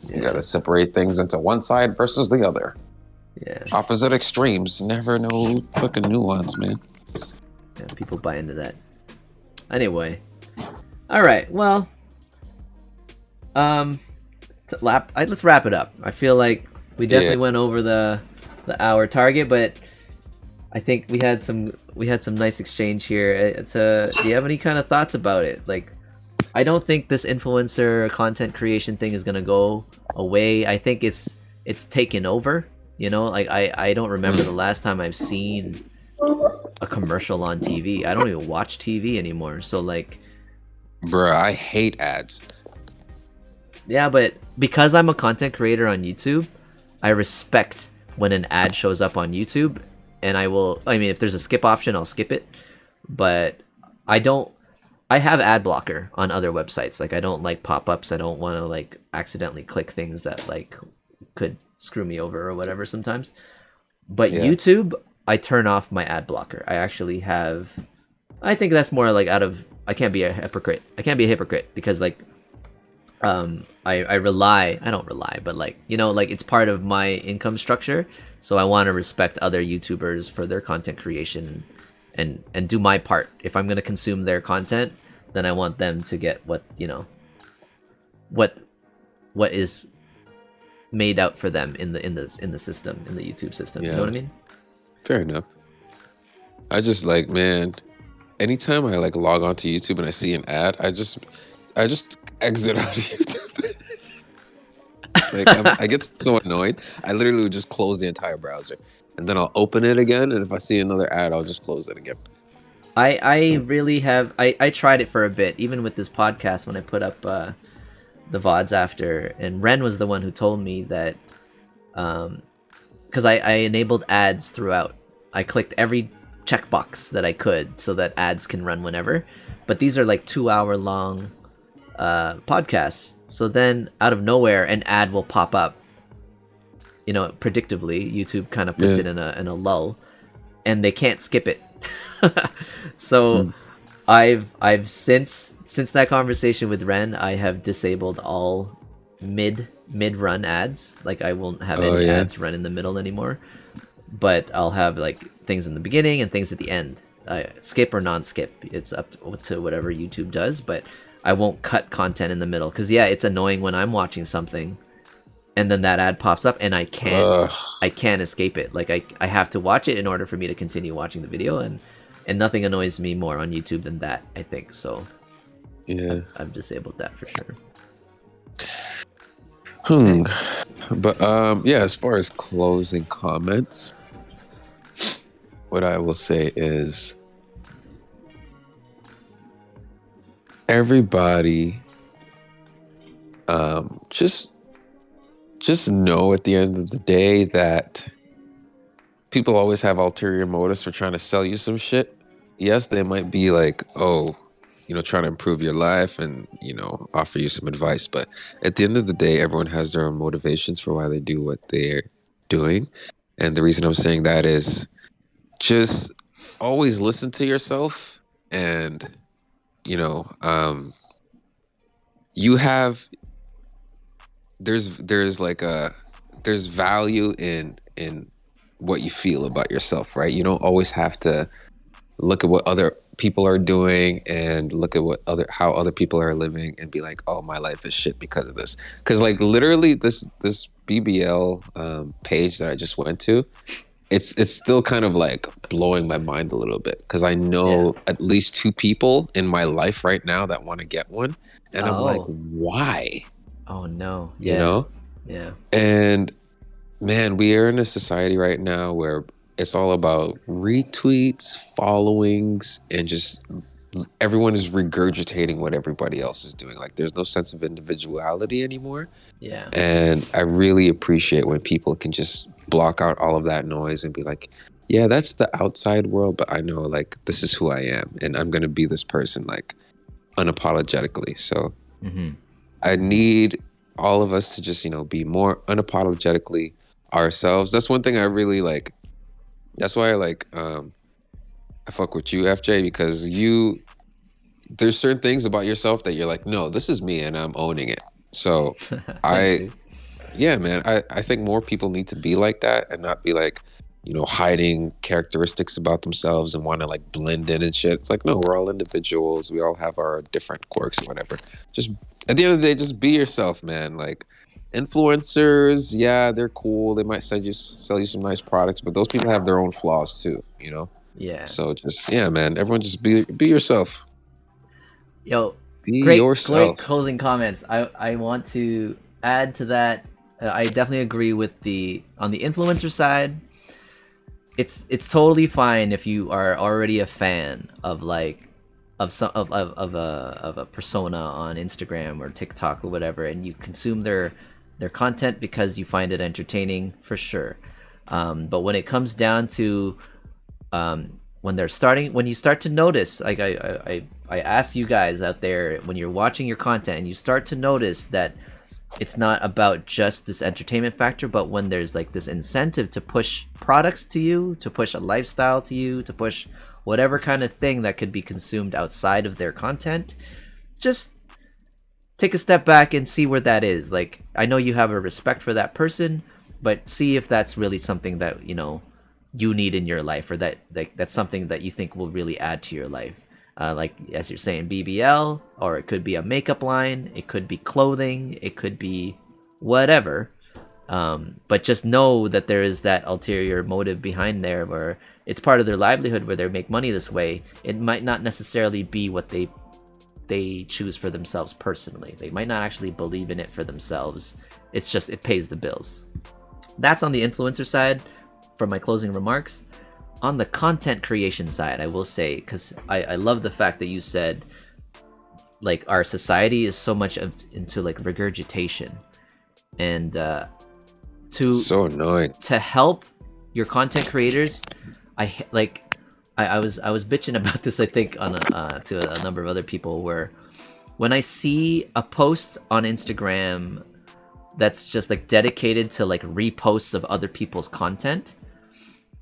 You
yeah,
gotta separate things into one side versus the other.
yeah.
Opposite extremes. Never no fucking nuance, man.
Yeah, people buy into that. Anyway, all right. Well, let's wrap it up. I feel like we
Yeah.
definitely went over the hour target, but I think we had some nice exchange here. Do you have any kind of thoughts about it? Like, I don't think this influencer content creation thing is gonna go away. I think it's taken over. You know, like I don't remember the
Mm.
last time I've seen a commercial on TV. I don't even watch TV anymore. So like,
Bruh, I hate ads.
yeah, but because I'm a content creator on YouTube, I respect when an ad shows up on YouTube, and I mean, if there's a skip option, I'll skip it. But I don't. I have ad blocker on other websites. Like I don't like pop-ups. I don't want to like accidentally click things that like could screw me over or whatever sometimes. But
Yeah.
YouTube, I turn off my ad blocker. I actually have. I think that's more like out of. I can't be a hypocrite. I can't be a hypocrite because like I rely. I don't rely, but like you know, like it's part of my income structure. So I want to respect other YouTubers for their content creation and do my part. If I'm gonna consume their content, then I want them to get what you know what what is made out for them in the system in the YouTube system. You know
Yeah.
what I mean?
Fair enough. I just like, man, anytime I like log on to YouTube and I see an ad, I just exit out of YouTube. Like I get so annoyed. I literally would just close the entire browser, and then I'll open it again. And if I see another ad, I'll just close it again.
I really have I tried it for a bit, even with this podcast when I put up the VODs after, and Ren was the one who told me that because I enabled ads throughout. I clicked every checkbox that I could so that ads can run whenever. But these are like 2 hour long podcasts. So then out of nowhere an ad will pop up. You know, predictably, YouTube kind of puts
Yeah.
it in a lull and they can't skip it. So
Hmm.
I've since that conversation with Ren, I have disabled all mid run ads. Like I won't have
Oh
any
yeah.
ads run in the middle anymore, but I'll have like things in the beginning and things at the end. Skip or non-skip, it's up to whatever YouTube does, but I won't cut content in the middle because yeah, it's annoying when I'm watching something and then that ad pops up and
Ugh.
I can't escape it. Like I have to watch it in order for me to continue watching the video, and nothing annoys me more on YouTube than that, I think. So
Yeah.
I've disabled that for sure. Okay.
Hmm. But yeah, as far as closing comments, what I will say is everybody just know at the end of the day that people always have ulterior motives for trying to sell you some shit. Yes, they might be like, oh, trying to improve your life and, offer you some advice. But at the end of the day, everyone has their own motivations for why they do what they're doing. And the reason I'm saying that is just always listen to yourself and, you know, um, you have, there's like there's value in what you feel about yourself, right? You don't always have to look at what other people are doing and look at how other people are living and be like, oh, my life is shit because of this. Because like literally this BBL page that I just went to, it's still kind of like blowing my mind a little bit because I
Yeah.
know at least two people in my life right now that want to get one, and I'm like,
Oh.
why?
Oh no.
You
Yeah.
know?
Yeah.
And man, we are in a society right now where it's all about retweets, followings, and just everyone is regurgitating what everybody else is doing. Like there's no sense of individuality anymore.
Yeah.
And I really appreciate when people can just block out all of that noise and be like, yeah, that's the outside world, but I know like this is who I am and I'm going to be this person like unapologetically. So
Mm-hmm.
I need all of us to just, be more unapologetically ourselves. That's one thing I really like. That's why I fuck with you, FJ, because there's certain things about yourself that you're like, no, this is me and I'm owning it. So
Thanks,
I
dude.
yeah, man, I think more people need to be like that and not be like, hiding characteristics about themselves and want to like blend in and shit. It's like, no, we're all individuals. We all have our different quirks or whatever. Just at the end of the day, just be yourself, man. Like influencers, yeah, they're cool. They might sell you some nice products, but those people have their own flaws too, you know.
Yeah.
So just yeah, man, everyone just be yourself.
Yo,
Be
great
yourself.
closing comments. I want to add to that. I definitely agree with on the influencer side. It's totally fine if you are already a fan of like of some of a persona on Instagram or TikTok or whatever, and you consume their content because you find it entertaining, for sure. But when it comes down to when you start to notice, like I ask you guys out there, when you're watching your content and you start to notice that it's not about just this entertainment factor, but when there's like this incentive to push products to you, to push a lifestyle to you, to push whatever kind of thing that could be consumed outside of their content, just take a step back and see where that is. Like, I know you have a respect for that person, but see if that's really something that, you need in your life, or that's something that you think will really add to your life. Like, as you're saying, BBL, or it could be a makeup line, it could be clothing, it could be whatever. But just know that there is that ulterior motive behind there, where it's part of their livelihood, where they make money this way. It might not necessarily be what they choose for themselves personally. They might not actually believe in it for themselves. It's just, it pays the bills. That's on the influencer side for my closing remarks. On the content creation side, I will say, because I love the fact that you said, like, our society is so much into like regurgitation, and
So annoying.
to help your content creators, I was bitching about this, I think, on to a number of other people, where when I see a post on Instagram that's just like dedicated to like reposts of other people's content,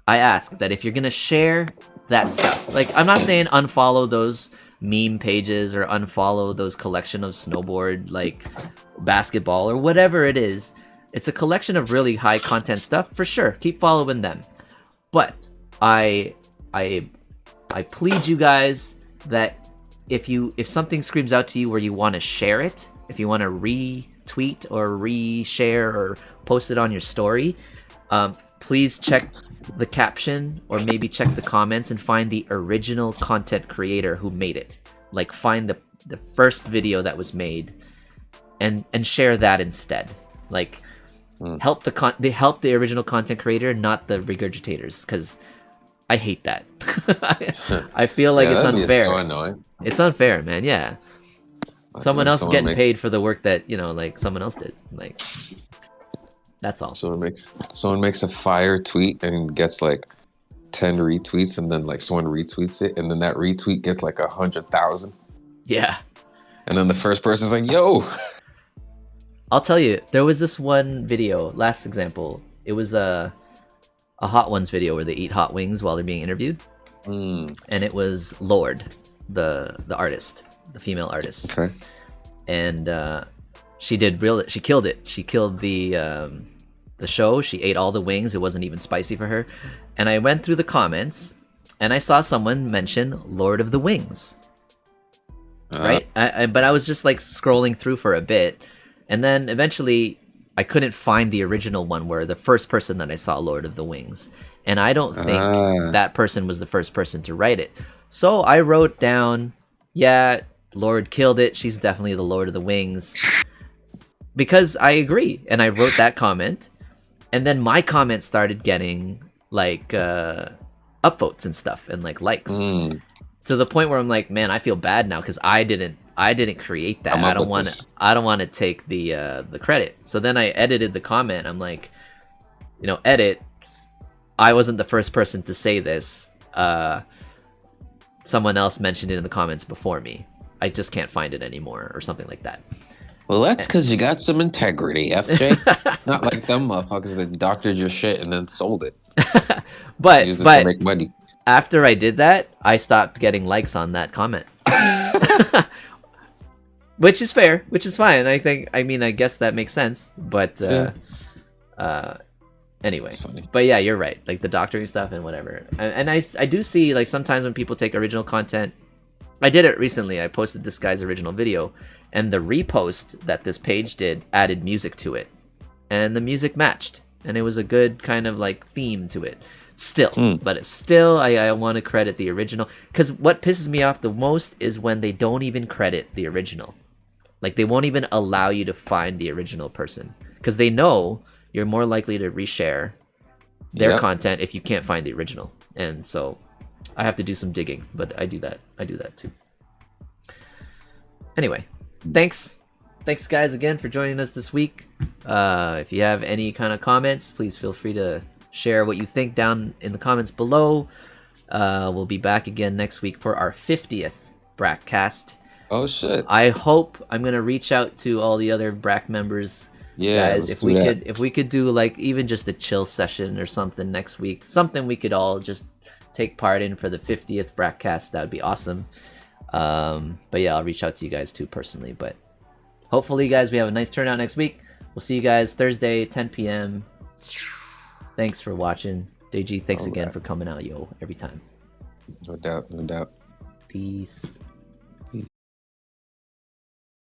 I ask that if you're gonna share that stuff, like, I'm not saying unfollow those meme pages or unfollow those collection of snowboard, like, basketball or whatever it is. It's a collection of really high content stuff, for sure. Keep following them. But I plead you guys that if something screams out to you where you want to share it, if you want to retweet or reshare or post it on your story, please check the caption, or maybe check the comments and find the original content creator who made it. Like, find the first video that was made and share that instead. Like, help the original content creator, not the regurgitators, because I hate that. I feel like it's unfair.
So annoying.
It's unfair, man. Yeah.
Like,
Someone else is getting
makes,
paid for the work that, like, someone else did. Like, that's all.
someone makes a fire tweet and gets like 10 retweets, and then like someone retweets it, and then that retweet gets like 100,000.
Yeah.
And then the first person's like, yo.
I'll tell you, there was this one video, last example. It was a Hot Ones video where they eat hot wings while they're being interviewed. And it was Lord, the artist, the female artist.
Okay.
And she killed it. She killed the show. She ate all the wings. It wasn't even spicy for her. And I went through the comments and I saw someone mention Lord of the Wings. Right? But I was just like scrolling through for a bit. And then eventually I couldn't find the original one where the first person that I saw Lord of the Wings. And I don't think that person was the first person to write it. So I wrote down, yeah, Lord killed it. She's definitely the Lord of the Wings. Because I agree. And I wrote that comment. And then my comment started getting like upvotes and stuff and like likes. To the point where I'm like, man, I feel bad now because I didn't create that. I don't want to take the credit. So then I edited the comment. I'm like, edit. I wasn't the first person to say this. Someone else mentioned it in the comments before me. I just can't find it anymore, or something like that.
Well, that's because you got some integrity, FJ. Not like them motherfuckers that doctored your shit and then sold it.
but
used it to make money.
After I did that, I stopped getting likes on that comment. Which is fair, which is fine. I guess that makes sense. But anyway. But yeah, you're right. Like the doctoring stuff and whatever. And I do see, like, sometimes when people take original content. I did it recently. I posted this guy's original video, and the repost that this page did added music to it. and the music matched, and it was a good kind of like theme to it. Still, but it's still, I want to credit the original, because what pisses me off the most is when they don't even credit the original. Like, they won't even allow you to find the original person, because they know you're more likely to reshare their content if you can't find the original. And so I have to do some digging, but I do that too. Anyway, thanks guys again for joining us this week. If you have any kind of comments, please feel free to share what you think down in the comments below. We'll be back again next week for our 50th BrackCast.
Oh shit!
I hope I'm gonna reach out to all the other Brack members.
Yeah,
guys, if we could do like even just a chill session or something next week, something we could all just take part in for the 50th BrackCast, that would be awesome. But yeah, I'll reach out to you guys too personally. But hopefully, guys, we have a nice turnout next week. We'll see you guys Thursday, 10 p.m. Thanks for watching. Deji, thanks again for coming out, yo, every time.
No doubt.
Peace.